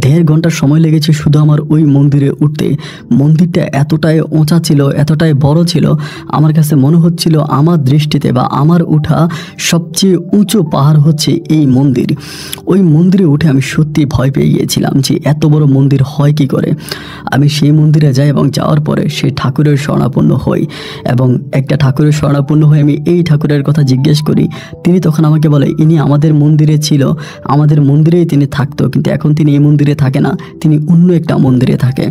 1.5 ঘন্টার সময় লেগেছে শুধু আমার ওই মন্দিরে উঠতে। মন্দিরটা এতটাই উঁচা ছিল, এতটাই বড় ছিল, আমার কাছে মনে হচ্ছিল আমার দৃষ্টিতে বা আমার উঠা সবচেয়ে উঁচু পাহাড় হচ্ছে এই মন্দির। ওই মন্দিরে উঠে আমি সত্যি ভয় পেয়ে গিয়েছিলাম যে এত বড় মন্দির হয় কি করে। আমি সেই মন্দিরে যাই এবং যাওয়ার পরে সেই ঠাকুরের শরণাপন্ন হই, এবং একটা ঠাকুরের শরণাপন্ন হয়ে আমি এই ঠাকুরের কথা জিজ্ঞেস করি। তিনি তখন আমাকে বলে, ইনি আমাদের মন্দিরে ছিল, আমাদের মন্দিরেই তিনি থাকতো, কিন্তু এখন তিনি এই মন্দিরে থাকে না, তিনি অন্য একটা মন্দিরে থাকে।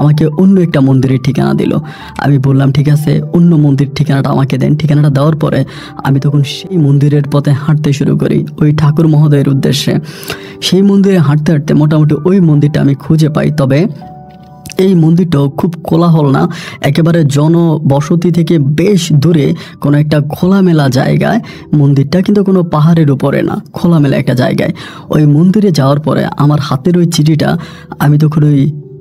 আমাকে অন্য একটা মন্দিরের ঠিকানা দিল। আমি বললাম ঠিক আছে, অন্য মন্দির ঠিকানাটা আমাকে দেন। ঠিকানাটা দেওয়ার পরে আমি তখন সেই মন্দিরের পথে হাঁটতে শুরু করি ওই ঠাকুর মহোদয়ের উদ্দেশ্যে। সেই মন্দিরে হাঁটতে হাঁটতে মোটামুটি ওই মন্দিরটা আমি খুঁজে পাই। তবে এই মন্দিরটাও খুব কোলাহল না, একেবারে জনবসতি থেকে বেশ দূরে কোনো একটা খোলামেলা জায়গায় মন্দিরটা, কিন্তু কোনো পাহাড়ের উপরে না, খোলামেলা একটা জায়গায়। ওই মন্দিরে যাওয়ার পরে আমার হাতের ওই চিঠিটা আমি তখন ওই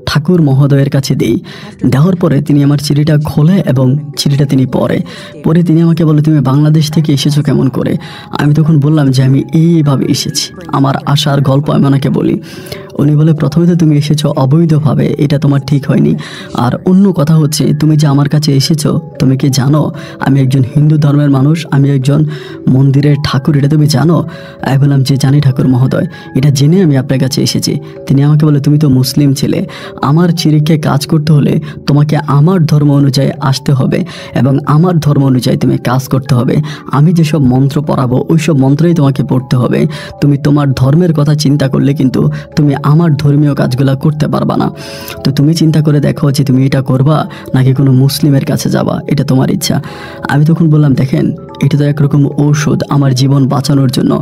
ঠাকুর মহোদয়ের কাছে দিই। দেওয়ার পরে তিনি আমার চিঠিটা খোলে এবং চিঠিটা তিনি পরে তিনি আমাকে বলে, তুমি বাংলাদেশ থেকে এসেছো কেমন করে? আমি তখন বললাম যে আমি এইভাবে এসেছি, আমার আসার গল্প আমি ওনাকে বলি। উনি বলে, প্রথমে তো তুমি এসেছো অবৈধভাবে, এটা তোমার ঠিক হয়নি। আর অন্য কথা হচ্ছে, তুমি যে আমার কাছে এসেছো, তুমি কি জানো আমি একজন হিন্দু ধর্মের মানুষ, আমি একজন মন্দিরের ঠাকুর, এটা তুমি জানো? আমি বললাম যে জানি ঠাকুর মহোদয়, এটা জেনে আমি আপনার কাছে এসেছি। তিনি আমাকে বলে, তুমি তো মুসলিম ছেলে, আমার চিরিকে কাজ করতে হলে তোমাকে আমার ধর্ম অনুযায়ী আসতে হবে এবং আমার ধর্ম অনুযায়ী তুমি কাজ করতে হবে। আমি যেসব মন্ত্র পড়াবো ওই সব মন্ত্রই তোমাকে পড়তে হবে। তুমি তোমার ধর্মের কথা চিন্তা করলে কিন্তু তুমি আমার ধর্মীয় কাজগুলো করতে পারবা না। তো তুমি চিন্তা করে দেখো যে তুমি এটা করবা নাকি কোনো মুসলিমের কাছে যাবা, এটা তোমার ইচ্ছা। আমি তখন বললাম, দেখেন, এটা তো একরকম ঔষধ আমার জীবন বাঁচানোর জন্য,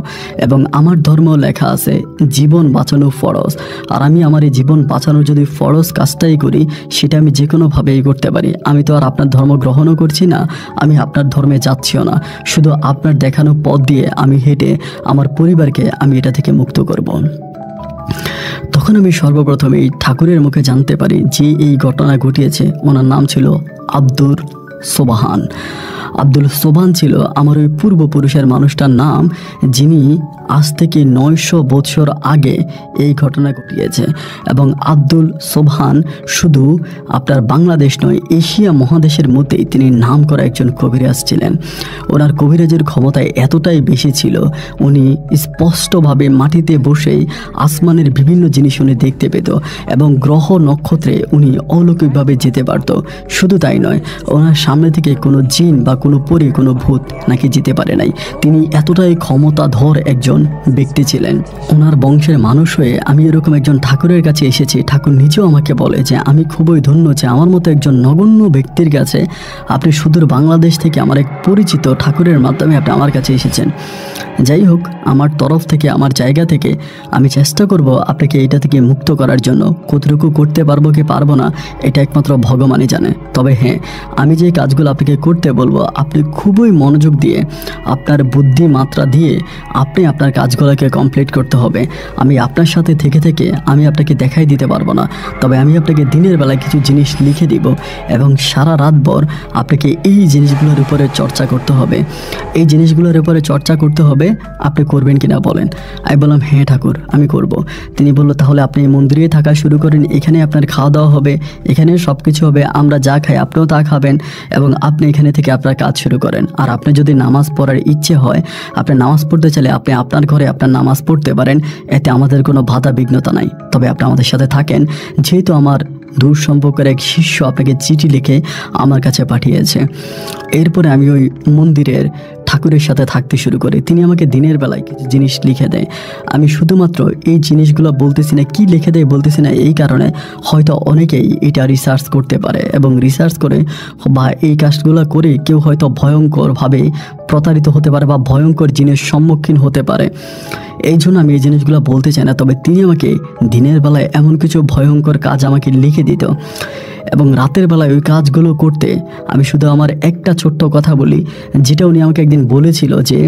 এবং আমার ধর্ম লেখা আছে জীবন বাঁচানো ফরজ। আর আমি আমার এই জীবন বাঁচানোর যদি ফরজ কাজটাই করি, সেটা আমি যে কোনোভাবেই করতে পারি। আমি তো আর আপনার ধর্ম গ্রহণও করছি না, আমি আপনার ধর্মে যাচ্ছিও না, শুধু আপনার দেখানো পথ দিয়ে আমি হেঁটে আমার পরিবারকে আমি এটা থেকে মুক্ত করব। তখন আমি সর্বপ্রথম এই ঠাকুরের মুখে জানতে পারি যে এই ঘটনা ঘটিয়েছে, ওনার নাম ছিল আব্দুল সোবাহান। আব্দুল সোবাহান ছিল আমার ওই পূর্বপুরুষের মানুষটার নাম, যিনি আজ থেকে 900 বছর আগে এই ঘটনা ঘটিয়েছে। এবং আব্দুল সোবাহান শুধু আপনার বাংলাদেশ নয়, এশিয়া মহাদেশের মধ্যেই তিনি নাম করা একজন কবিরাজ ছিলেন। ওনার কবিরাজের ক্ষমতায় এতটাই বেশি ছিল, উনি স্পষ্টভাবে মাটিতে বসেই আসমানের বিভিন্ন জিনিস উনি দেখতে পেত এবং গ্রহ নক্ষত্রে উনি অলৌকিকভাবে যেতে পারত। শুধু তাই নয়, ওনার সামনে থেকে কোনো জিন বা কোনো পরী, কোনো ভূত নাকি যেতে পারে নাই। তিনি এতটাই ক্ষমতাধর একজন ব্যক্তি ছিলেন। ওনার বংশের মানুষ হয়ে আমি এরকম একজন ঠাকুরের কাছে এসেছি। ঠাকুর নিজেও আমাকে বলে যে আমি খুবই ধন্য যে আমার মতো একজন নগণ্য ব্যক্তির কাছে আপনি সুদূর বাংলাদেশ থেকে আমার এক পরিচিত ঠাকুরের মাধ্যমে আপনি আমার কাছে এসেছেন। যাই হোক, আমার তরফ থেকে, আমার জায়গা থেকে আমি চেষ্টা করব আপনাকে এটা থেকে মুক্ত করার জন্য। কতটুকু করতে পারবো কি পারবো না এটা একমাত্র ভগবানই জানে। তবে হ্যাঁ, আমি যে কাজগুলো আপনাকে করতে বলবো, আপনি খুবই মনোযোগ দিয়ে, আপনার বুদ্ধি মাত্রা দিয়ে আপনি আপনার কাজগুলোকে কমপ্লিট করতে হবে। আমি আপনার সাথে থেকে থেকে আমি আপনাকে দেখাই দিতে পারবো না, তবে আমি আপনাকে দিনের বেলায় কিছু জিনিস লিখে দিব এবং সারা রাতভর আপনাকে এই জিনিসগুলোর উপরে চর্চা করতে হবে। এই জিনিসগুলোর উপরে চর্চা করতে হবে, আপনি করবেন কিনা বলেন? আমি বললাম হ্যাঁ ঠাকুর, আমি করব। তিনি বলল, তাহলে আপনি এই মন্দিরে থাকা শুরু করেন, এখানে আপনার খাওয়া দাওয়া হবে, এখানে সব কিছু হবে, আমরা যা খাই আপনিও তা খাবেন, এবং আপনি এখানে থেকে আপনার কাজ শুরু করেন। আর আপনি যদি নামাজ পড়ার ইচ্ছে হয়, আপনি নামাজ পড়তে চাইলে আপনি আপনার ঘরে আপনার নামাজ পড়তে পারেন, এতে আমাদের কোনো বাধা বিঘ্নতা নাই। তবে আপনি আমাদের সাথে থাকেন, যেহেতু আমার দূর সম্পর্কের এক শিষ্য আপনাকে চিঠি লিখে আমার কাছে পাঠিয়েছে। এরপরে আমি ওই মন্দিরের ঠাকুরের সাথে থাকতে শুরু করি। তিনি আমাকে দিনের বেলায় কিছু জিনিস লিখে দেয়। আমি শুধুমাত্র এই জিনিসগুলো বলতেছি না, কি লিখে দেয় বলতেছি না এই কারণে, হয়তো অনেকেই এটা রিসার্চ করতে পারে এবং রিসার্চ করে বা এই কাজগুলো করে কেউ হয়তো ভয়ঙ্করভাবে প্রতারিত হতে পারে বা ভয়ঙ্কর জিনিস সম্মুখীন হতে পারে। এই জন্য আমি এই জিনিসগুলো বলতে চাই না। তবে তিনি আমাকে দিনের বেলায় এমন কিছু ভয়ঙ্কর কাজ আমাকে লিখে দিত, এবং রাতের বেলায় ওই কাজগুলো করতে আমি শুধু আমার একটা ছোট্ট কথা বলি, যেটা উনি আমাকে একদিন বলেছিল যে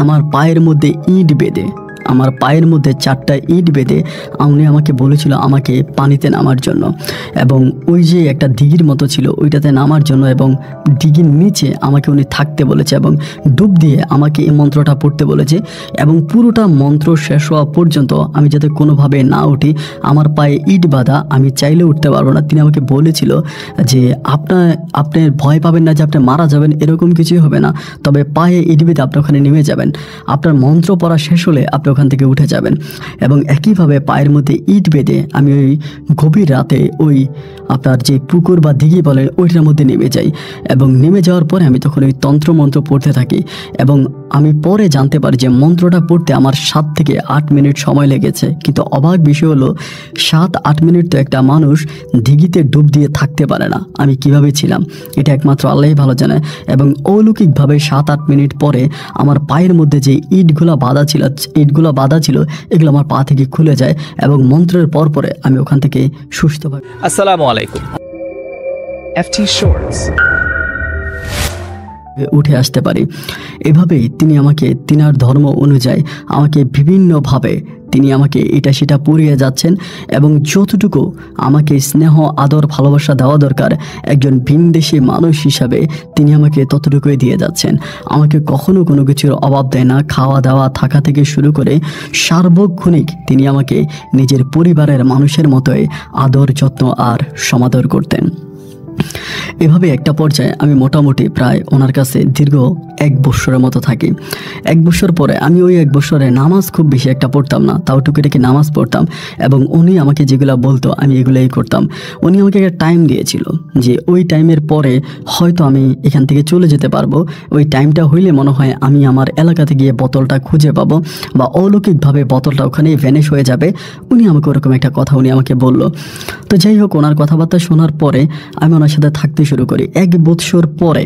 আমার পায়ের মধ্যে ইট বেঁধে আমার পায়ের মধ্যে 4টা ইট বেঁধে উনি আমাকে বলেছিল আমাকে পানিতে নামার জন্য, এবং ওই যে একটা দিঘির মতো ছিল ওইটাতে নামার জন্য, এবং দিঘির নিচে আমাকে উনি থাকতে বলেছে এবং ডুব দিয়ে আমাকে এই মন্ত্রটা পড়তে বলেছে, এবং পুরোটা মন্ত্র শেষ হওয়া পর্যন্ত আমি যাতে কোনোভাবে না উঠি, আমার পায়ে ইট বাঁধা, আমি চাইলে উঠতে পারবো না। তিনি আমাকে বলেছিল যে আপনি ভয় পাবেন না যে আপনি মারা যাবেন, এরকম কিছুই হবে না, তবে পায়ে ইট বেঁধে আপনি ওখানে নেমে যাবেন, আপনার মন্ত্র পড়া শেষ হলে আপনি ওখান থেকে উঠে যাবেন। এবং একইভাবে পায়ের মধ্যে ইট বেঁধে আমি ওই গভীর রাতে ওই আপনার যে পুকুর বা দিঘি বলে ওইটার মধ্যে নেমে যাই, এবং নেমে যাওয়ার পরে আমি তখন ওই তন্ত্রমন্ত্র পড়তে থাকি, এবং আমি পরে জানতে পারি যে মন্ত্রটা পড়তে আমার 7 থেকে 8 মিনিট সময় লেগেছে। কিন্তু অবাক বিষয় হলো 7-8 মিনিট তো একটা মানুষ দিঘিতে ডুব দিয়ে থাকতে পারে না। আমি কিভাবে ছিলাম এটা একমাত্র আল্লাহই ভালো জানে। এবং অলৌকিকভাবে 7-8 মিনিট পরে আমার পায়ের মধ্যে যে ইটগুলো বাঁধা ছিল এগুলো আমার পা থেকে খুলে যায়, এবং মন্ত্রের পরে আমি ওখান থেকে সুস্থভাবে আসসালামু আলাইকুম। FT Shorts. উঠে আসতে পারি। এভাবেই তিনি আমাকে তিনার ধর্ম অনুযায়ী আমাকে বিভিন্নভাবে তিনি আমাকে এটা সেটা পড়িয়ে যাচ্ছেন, এবং যতটুকু আমাকে স্নেহ আদর ভালোবাসা দেওয়া দরকার একজন ভিনদেশী মানুষ হিসাবে তিনি আমাকে ততটুকুই দিয়ে যাচ্ছেন। আমাকে কখনো কোনো কিছুর অভাব দেয় না, খাওয়া দাওয়া থাকা থেকে শুরু করে সার্বক্ষণিক তিনি আমাকে নিজের পরিবারের মানুষের মতোই আদর যত্ন আর সমাদর করতেন। এভাবে একটা পর্যায়ে আমি মোটামুটি প্রায় ওনার কাছে দীর্ঘ 1 বছরের মতো থাকি। 1 বছর পরে আমি ওই 1 বছরে নামাজ খুব বেশি একটা পড়তাম না, তাও টুকিটাকি নামাজ পড়তাম, এবং উনি আমাকে যেগুলো বলতো আমি এগুলোই করতাম। উনি আমাকে একটা টাইম দিয়েছিল যে ওই টাইমের পরে হয়তো আমি এখান থেকে চলে যেতে পারবো, ওই টাইমটা হইলে মনে হয় আমি আমার এলাকাতে গিয়ে বোতলটা খুঁজে পাবো, বা অলৌকিকভাবে বোতলটা ওখানেই ভ্যানিশ হয়ে যাবে। উনি আমাকে ওরকম একটা কথা উনি আমাকে বলল। তো যাই হোক, ওনার কথাবার্তা শোনার পরে আমি ওনার সাথে থাকতে শুরু করি। 1 বছর পরে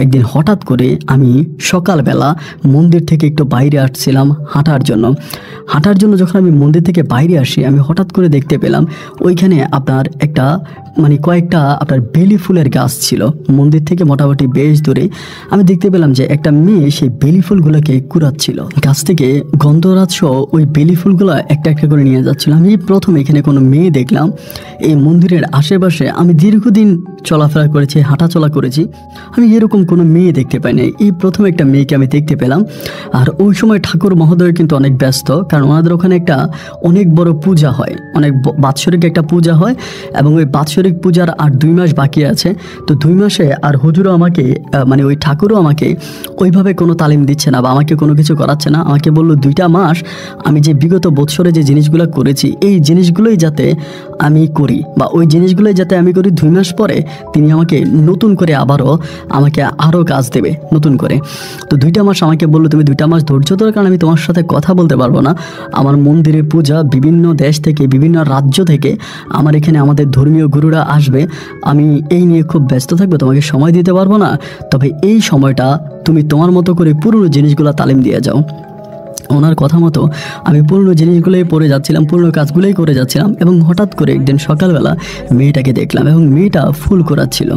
একদিন হঠাৎ করে আমি সকালবেলা মন্দির থেকে একটু বাইরে আসছিলাম হাঁটার জন্য। যখন আমি মন্দির থেকে বাইরে আসি আমি হঠাৎ করে দেখতে পেলাম ওইখানে আপনার একটা কয়েকটা আপনার বেলি ফুলের গাছ ছিল মন্দির থেকে মোটামুটি বেশ দূরে। আমি দেখতে পেলাম যে একটা মেয়ে সেই বেলি ফুলগুলোকে কুড়াচ্ছিল, গাছ থেকে গন্ধরাজ সহ ওই বেলি ফুলগুলো একটা একটা করে নিয়ে যাচ্ছিল। আমি প্রথম এখানে কোনো মেয়ে দেখলাম এই মন্দিরের আশেপাশে। আমি দীর্ঘদিন চলাফেরা করেছি, হাঁটাচলা করেছি, আমি এরকম কোনো মেয়ে দেখতে পাইনি। এই প্রথম একটা মেয়েকে আমি দেখতে পেলাম। আর ওই সময় ঠাকুর মহোদয় কিন্তু অনেক ব্যস্ত, কারণ ওনাদের ওখানে একটা অনেক বড় পূজা হয়, অনেক বাৎসরিক একটা পূজা হয়, এবং ওই বাৎসরিক পূজার আর 2 মাস বাকি আছে। তো 2 মাসে আর হুজুরও আমাকে ওই ঠাকুরও আমাকে ওইভাবে কোনো তালিম দিচ্ছে না বা আমাকে কোনো কিছু করাচ্ছে না। আমাকে বললো 2টা মাস আমি যে বিগত বছরে যে জিনিসগুলো করেছি এই জিনিসগুলোই যাতে আমি করি, বা ওই জিনিসগুলোই যাতে আমি করি। 2 মাস পরে তিনি আমাকে নতুন করে আমাকে আরও কাজ দেবে নতুন করে। তো 2টা মাস আমাকে বললো তুমি 2টা মাস ধৈর্য ধরো, কারণ আমি তোমার সাথে কথা বলতে পারবো না। আমার মন্দিরে পূজা, বিভিন্ন দেশ থেকে বিভিন্ন রাজ্য থেকে আমার এখানে আমাদের ধর্মীয় গুরুরা আসবে, আমি এই নিয়ে খুব ব্যস্ত থাকবো, তোমাকে সময় দিতে পারবো না। তবে এই সময়টা তুমি তোমার মতো করে পুরনো জিনিসগুলো তালিম দিয়ে যাও। ওনার কথা মতো আমি পুরনো জিনিসগুলোই পড়ে যাচ্ছিলাম, পুরনো কাজগুলোই করে যাচ্ছিলাম, এবং হঠাৎ করে একদিন সকালবেলা মেয়েটাকে দেখলাম এবং মেয়েটা ফুল করাচ্ছিল।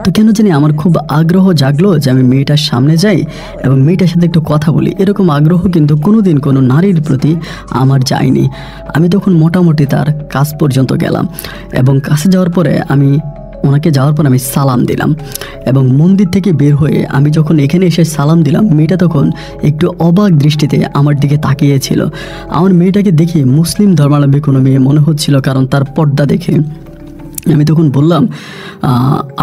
তো কেন জানি আমার খুব আগ্রহ জাগলো যে আমি মেয়েটার সামনে যাই এবং মেয়েটার সাথে একটু কথা বলি। এরকম আগ্রহ কিন্তু কোনোদিন কোনো নারীর প্রতি আমার যায়নি। আমি তখন মোটামুটি তার কাছ পর্যন্ত গেলাম, এবং কাছে যাওয়ার পরে আমি সালাম দিলাম, এবং মন্দির থেকে বের হয়ে আমি যখন এখানে এসে সালাম দিলাম মেয়েটা তখন একটু অবাক দৃষ্টিতে আমার দিকে তাকিয়েছিল। আমার মেয়েটাকে দেখে মুসলিম ধর্মাবলম্বী কোনো মেয়ে মনে হচ্ছিল, কারণ তার পর্দা দেখে। আমি তখন বললাম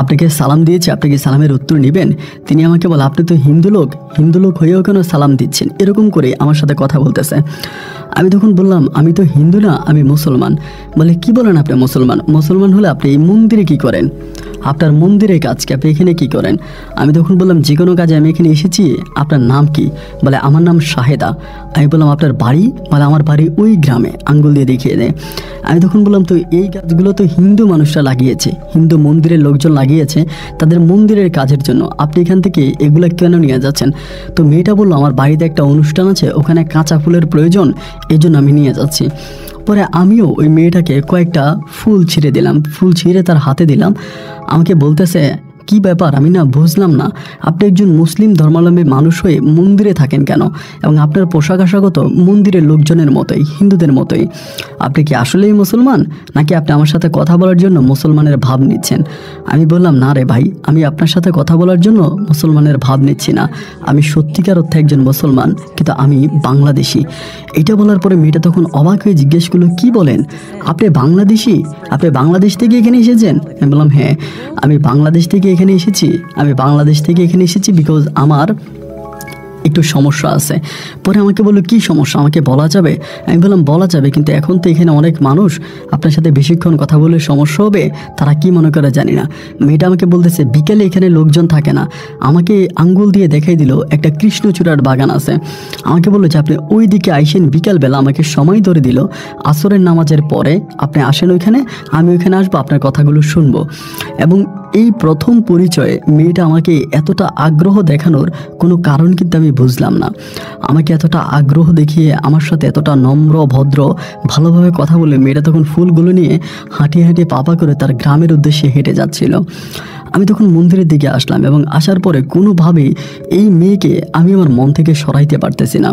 আপনাকে সালাম দিয়েছি, আপনি কি সালামের উত্তর নেবেন? তিনি আমাকে বলে আপনি তো হিন্দু লোক হয়েও কেন সালাম দিচ্ছেন? এরকম করে আমার সাথে কথা বলতেছে। আমি তখন বললাম আমি তো হিন্দু না, আমি মুসলমান। বলে কি বলেন আপনি মুসলমান হলে আপনি এই মন্দিরে কি করেন? আপনার মন্দিরে কাজ কি, আপনি এখানে কি করেন? আমি তখন বললাম যে কোনো কাজে আমি এখানে এসেছি। আপনার নাম কি? বলে আমার নাম শাহেদা। আমি বললাম আপনার বাড়ি? বলে আমার বাড়ি ওই গ্রামে, আঙ্গুল দিয়ে দেখিয়ে দেয়। আমি তখন বললাম তো এই গাছগুলো তো হিন্দু মানুষরা লাগিয়েছে, হিন্দু মন্দিরের লোকজন লাগিয়েছে তাদের মন্দিরের কাজের জন্য, আপনি এখান থেকে এগুলো কেন নিয়ে যাচ্ছেন? তো মেয়েটা বললো আমার বাড়িতে একটা অনুষ্ঠান আছে, ওখানে কাঁচা ফুলের প্রয়োজন, এই জন্য আমি নিয়ে যাচ্ছি। পরে আমিও ওই মেয়েটাকে কয়েকটা ফুল ছিঁড়ে দিলাম, ফুল ছিঁড়ে তার হাতে দিলাম। আমাকে বলতেছে কি ব্যাপার, আমি না বুঝলাম না, আপনি একজন মুসলিম ধর্মাবলম্বী মানুষ হয়ে মন্দিরে থাকেন কেন, এবং আপনার পোশাক আশাকও তো মন্দিরের লোকজনের মতোই, হিন্দুদের মতোই। আপনি কি আসলেই মুসলমান, নাকি আপনি আমার সাথে কথা বলার জন্য মুসলমানের ভাব নিচ্ছেন? আমি বললাম, না রে ভাই, আমি আপনার সাথে কথা বলার জন্য মুসলমানের ভাব নিচ্ছি না, আমি সত্যিকার অর্থে একজন মুসলমান, কিন্তু আমি বাংলাদেশি। এটা বলার পরে মেয়েটা তখন অবাক হয়ে জিজ্ঞেস করলো, কি বলেন, আপনি বাংলাদেশি? আপনি বাংলাদেশ থেকে এখানে এসেছেন? আমি বললাম, হ্যাঁ, আমি বাংলাদেশ থেকে এখানে এসেছি। আমি বাংলাদেশ থেকে এখানে এসেছি বিকজ আমার একটু সমস্যা আছে। পরে আমাকে বললো, কী সমস্যা, আমাকে বলা যাবে? আমি বললাম, বলা যাবে, কিন্তু এখন তো এখানে অনেক মানুষ, আপনার সাথে বেশিক্ষণ কথা বলে সমস্যা হবে, তারা কি মনে করে জানি না। মেয়েটা আমাকে বলতেছে, বিকেলে এখানে লোকজন থাকে না। আমাকে আঙ্গুল দিয়ে দেখাই দিল একটা কৃষ্ণচূড়ার বাগান আছে। আমাকে বললো যে আপনি ওই দিকে আইসেন বিকালবেলা, আমাকে সময় ধরে দিল, আসরের নামাজের পরে আপনি আসেন ওইখানে, আমি ওইখানে আসবো, আপনার কথাগুলো শুনবো। এবং এই প্রথম পরিচয়ে মেয়েটা আমাকে এতটা আগ্রহ দেখানোর কোনো কারণ কিন্তু আমি বুঝলাম না। আমাকে এতটা আগ্রহ দেখিয়ে আমার সাথে এতটা নম্র ভদ্র ভালোভাবে কথা বলে মেয়েটা তখন ফুলগুলো নিয়ে হাঁটিয়ে হাঁটিয়ে পাপা করে তার গ্রামের উদ্দেশ্যে হেঁটে যাচ্ছিল। আমি তখন মন্দিরের দিকে আসলাম এবং আসার পরে কোনোভাবেই এই মেয়েকে আমি আমার মন থেকে সরাইতে পারতেছি না।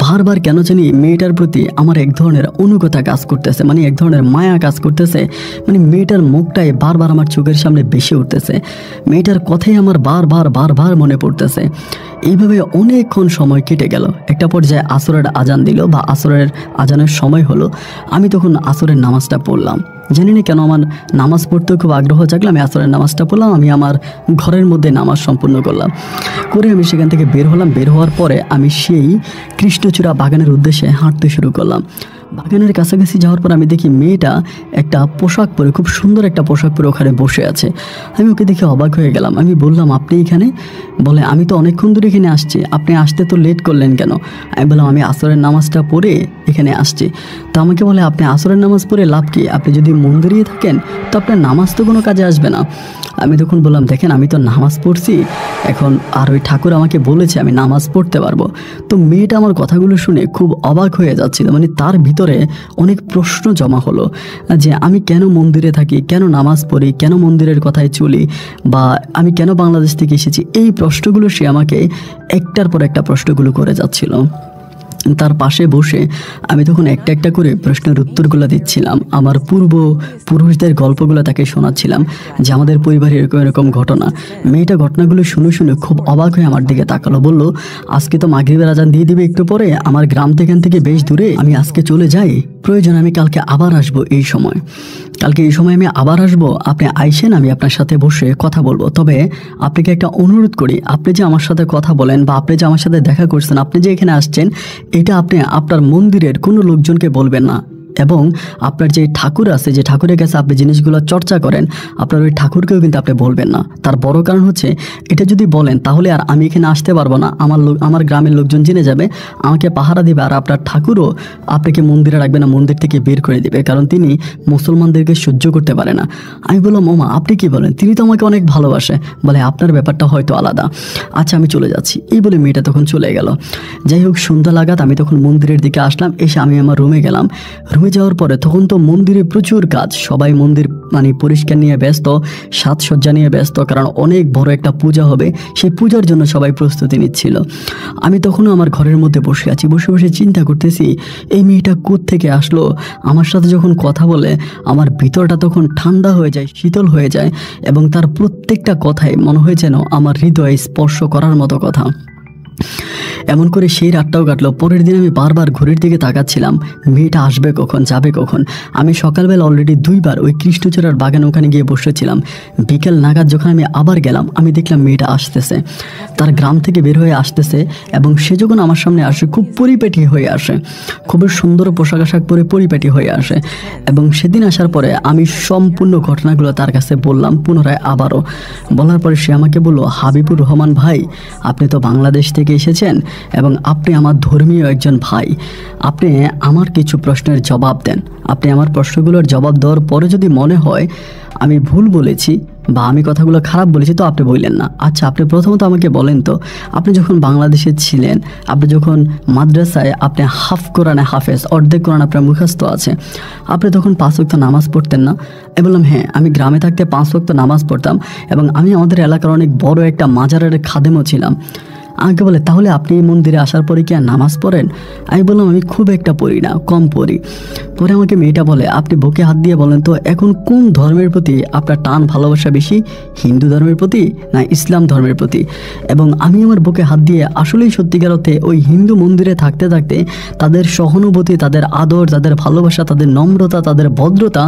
বারবার কেন জানি মেয়েটার প্রতি আমার এক ধরনের অনুগতা কাজ করতেছে, মানে এক ধরনের মায়া কাজ করতেছে। মানে মেয়েটার মুখটাই বারবার আমার চোখের সামনে ভেসে উঠতেছে, মেয়েটার কথাই আমার বারবার মনে পড়তেছে। এইভাবে অনেকক্ষণ সময় কেটে গেল। একটা পর্যায়ে আসরের আজান দিল, বা আসরের আজানের সময় হলো। আমি তখন আসরের নামাজটা পড়লাম। জানি না কেন আমার নামাজ পড়তে খুব আগ্রহ জাগলো। আমি আসরের নামাজটা পড়লাম, আমি আমার ঘরের মধ্যে নামাজ সম্পূর্ণ করলাম। করে আমি সেখান থেকে বের হলাম। বের হওয়ার পরে আমি সেই কৃষ্ণচূড়া বাগানের উদ্দেশ্যে হাঁটতে শুরু করলাম। বাগানের কাছাকাছি যাওয়ার পর আমি দেখি মেয়েটা একটা পোশাক পরে, খুব সুন্দর একটা পোশাক পরে ওখানে বসে আছে। আমি ওকে দেখে অবাক হয়ে গেলাম। আমি বললাম, আপনি এখানে? বলে, আমি তো অনেকক্ষণ ধরে এখানে আসছি, আপনি আসতে তো লেট করলেন কেন? আমি বললাম, আমি আসরের নামাজটা পড়ে এখানে আসছি। তো আমাকে বলে, আপনি আসরের নামাজ পড়ে লাভ কি? আপনি যদি মন্দিরেই থাকেন তো আপনার নামাজ তো কোনো কাজে আসবে না। আমি তখন বললাম, দেখেন, আমি তো নামাজ পড়ছি এখন, আর ওই ঠাকুর আমাকে বলেছে আমি নামাজ পড়তে পারবো। তো মেয়েটা আমার কথাগুলো শুনে খুব অবাক হয়ে যাচ্ছিল। মানে তার ভিতরে অনেক প্রশ্ন জমা হলো যে আমি কেন মন্দিরে থাকি, কেন নামাজ পড়ি, কেন মন্দিরের কথায় চলি, বা আমি কেন বাংলাদেশ থেকে এসেছি। এই প্রশ্নগুলো সে আমাকে একটার পর একটা প্রশ্নগুলো করে যাচ্ছিল। তার পাশে বসে আমি তখন একটা একটা করে প্রশ্নের উত্তরগুলো দিচ্ছিলাম। আমার পুরুষদের গল্পগুলো তাকে শোনাচ্ছিলাম যে আমাদের পরিবারে এরকম এরকম ঘটনা। মেয়েটা ঘটনাগুলো শুনে শুনে খুব অবাক হয়ে আমার দিকে তাকালো। বলল, আজকে তো মাগরিবের আজান দিয়ে দিবে একটু পরে, আমার গ্রাম থেকে বেশ দূরে, আমি আজকে চলে যাই, প্রয়োজন আমি কালকে আবার আসবো এই সময়। কালকে এই সময় আমি আবার আসবো, আপনি আইসেন, আমি আপনার সাথে বসে কথা বলবো। তবে আপনাকে একটা অনুরোধ করি, আপনি যে আমার সাথে কথা বলেন বা আপনি যে আমার সাথে দেখা করছেন, আপনি যে এখানে আসছেন, এটা আপনি আপনার মন্দিরের কোনো লোকজনকে বলবেন না। এবং আপনার যে ঠাকুর আছে, যে ঠাকুরের কাছে আপনি জিনিসগুলো চর্চা করেন, আপনার ওই ঠাকুরকেও কিন্তু আপনি বলবেন না। তার বড় কারণ হচ্ছে, এটা যদি বলেন তাহলে আর আমি এখানে আসতে পারবো না, আমার গ্রামের লোকজন জেনে যাবে, আমাকে পাহারা দিবে, আর আপনার ঠাকুরও আপনাকে মন্দিরে রাখবে না, মন্দির থেকে বের করে দিবে, কারণ তিনি মুসলমানদেরকে সহ্য করতে পারে না। আমি বললাম, ওমা, আপনি কি বলেন, তিনি তো আমাকে অনেক ভালোবাসে। বলে, আপনার ব্যাপারটা হয়তো আলাদা, আচ্ছা আমি চলে যাচ্ছি। এই বলে মেয়েটা তখন চলে গেল। যাই হোক, সন্ধ্যা লাগাত আমি তখন মন্দিরের দিকে আসলাম। এসে আমি আমার রুমে গেলাম। রুমে যাওয়ার পরে তখন তো মন্দিরে প্রচুর কাজ, সবাই মন্দির মানে পরিষ্কার নিয়ে ব্যস্ত, সাজসজ্জা নিয়ে ব্যস্ত, কারণ অনেক বড় একটা পূজা হবে, সেই পূজার জন্য সবাই প্রস্তুতি নিচ্ছিল। আমি তখনও আমার ঘরের মধ্যে বসে আছি, বসে বসে চিন্তা করতেছি এই মেয়েটা কোত্থেকে আসলো। আমার সাথে যখন কথা বলে আমার ভিতরটা তখন ঠান্ডা হয়ে যায়, শীতল হয়ে যায়, এবং তার প্রত্যেকটা কথাই মনে হয় যেন আমার হৃদয়ে স্পর্শ করার মতো কথা। এমন করে সেই রাতটাও কাটলো। পরের দিন আমি বারবার ঘড়ির দিকে তাকাচ্ছিলাম, মেয়েটা আসবে কখন, যাবে কখন। আমি সকালবেলা অলরেডি 2 বার ওই কৃষ্ণচূড়ার বাগানে ওখানে গিয়ে বসেছিলাম। বিকেল নাগাদ যখন আমি আবার গেলাম, আমি দেখলাম মেয়েটা আসতেছে, তার গ্রাম থেকে বের হয়ে আসতেছে, এবং সে যখন আমার সামনে আসে খুব পরিপাটি হয়ে আসে, খুবই সুন্দর পোশাক আশাক পরে পরিপাটি হয়ে আসে। এবং সেদিন আসার পরে আমি সম্পূর্ণ ঘটনাগুলো তার কাছে বললাম পুনরায় আবারও। বলার পরে সে আমাকে বলল, হাবিবুর রহমান ভাই, আপনি তো বাংলাদেশ থেকে এসেছেন এবং আপনি আমার ধর্মীয় একজন ভাই, আপনি আমার কিছু প্রশ্নের জবাব দেন। আপনি আমার প্রশ্নগুলোর জবাব দেওয়ার পরে যদি মনে হয় আমি ভুল বলেছি বা আমি কথাগুলো খারাপ বলেছি তো আপনি বললেন না। আচ্ছা, আপনি প্রথমত আমাকে বলেন তো, আপনি যখন বাংলাদেশে ছিলেন, আপনি যখন মাদ্রাসায় আপনি হাফ কোরআনে হাফেজ, অর্ধেক কোরআন আপনার মুখস্থ আছে, আপনি তখন 5 ওয়াক্ত নামাজ পড়তেন না? আমি বললাম হ্যাঁ, আমি গ্রামে থাকতে 5 ওয়াক্ত নামাজ পড়তাম এবং আমি আমাদের এলাকার অনেক বড় একটা মাজারের খাদেমও ছিলাম। আমাকে বলে তাহলে আপনি এই মন্দিরে আসার পরে কি আর নামাজ পড়েন? আমি বললাম আমি খুব একটা পড়ি না, কম পড়ি। পরে আমাকে মেয়েটা বলে আপনি বুকে হাত দিয়ে বলেন তো এখন কোন ধর্মের প্রতি আপনার টান ভালোবাসা বেশি, হিন্দু ধর্মের প্রতি না ইসলাম ধর্মের প্রতি? এবং আমি আমার বুকে হাত দিয়ে আসলেই সত্যিকার অর্থে ওই হিন্দু মন্দিরে থাকতে থাকতে তাদের সহানুভূতি, তাদের আদর, তাদের ভালোবাসা, তাদের নম্রতা, তাদের ভদ্রতা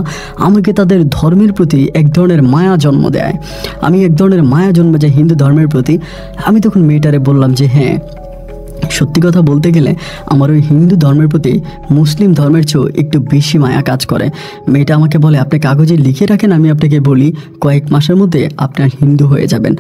আমাকে তাদের ধর্মের প্রতি এক ধরনের মায়া জন্ম দেয়। আমি এক ধরনের মায়া জন্মে যায় হিন্দু ধর্মের প্রতি। আমি তখন মেয়েটারে বললাম যে হ্যাঁ, সত্যি কথা বলতে গেলে আমার ওই হিন্দু ধর্মের প্রতি মুসলিম ধর্মের চেয়েও একটু বেশি মায়া কাজ করে। মেয়েটা আমাকে বলে আপনি কাগজে লিখে রাখেন, আমি আপনাকে বলি কয়েক মাসের মধ্যে আপনার হিন্দু হয়ে যাবেন।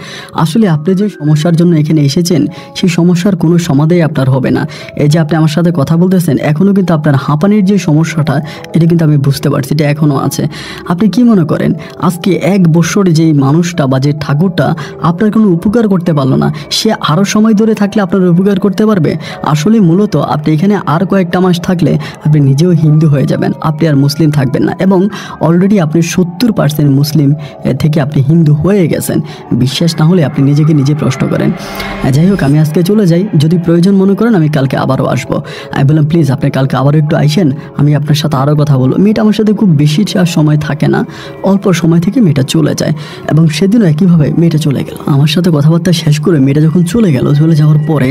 আসলে আপনি যে সমস্যার জন্য এখানে এসেছেন সেই সমস্যার কোনো সমাধানই আপনার হবে না। এই যে আপনি আমার সাথে কথা বলতেছেন, এখনও কিন্তু আপনার হাঁপানির যে সমস্যাটা এটা কিন্তু আমি বুঝতে পারছি, এটা এখনও আছে। আপনি কি মনে করেন আজকে 1 বছরে যেই মানুষটা বা যে ঠাকুরটা আপনার কোনো উপকার করতে পারলো না, সে আরও সময় ধরে থাকলে আপনার উপকার করতে পারবে? আসলে মূলত আপনি এখানে আর কয়েকটা মাস থাকলে আপনি নিজেও হিন্দু হয়ে যাবেন, আপনি আর মুসলিম থাকবেন না এবং অলরেডি আপনি 70% মুসলিম থেকে আপনি হিন্দু হয়ে গেছেন। বিশ্বাস না হলে আপনি নিজেকে নিজে প্রশ্ন করেন। যাই হোক, আমি আজকে চলে যাই, যদি প্রয়োজন মনে করেন আমি কালকে আবারও আসবো। আমি বললাম প্লিজ আপনি কালকে আবারও একটু আইসেন, আমি আপনার সাথে আরও কথা বলবো। মেয়েটা আমার সাথে খুব বেশি সময় থাকে না, অল্প সময় থেকে মেয়েটা চলে যায় এবং সেদিনও একইভাবে মেয়েটা চলে গেল। আমার সাথে কথাবার্তা শেষ করে মেয়েটা যখন চলে গেল, চলে যাওয়ার পরে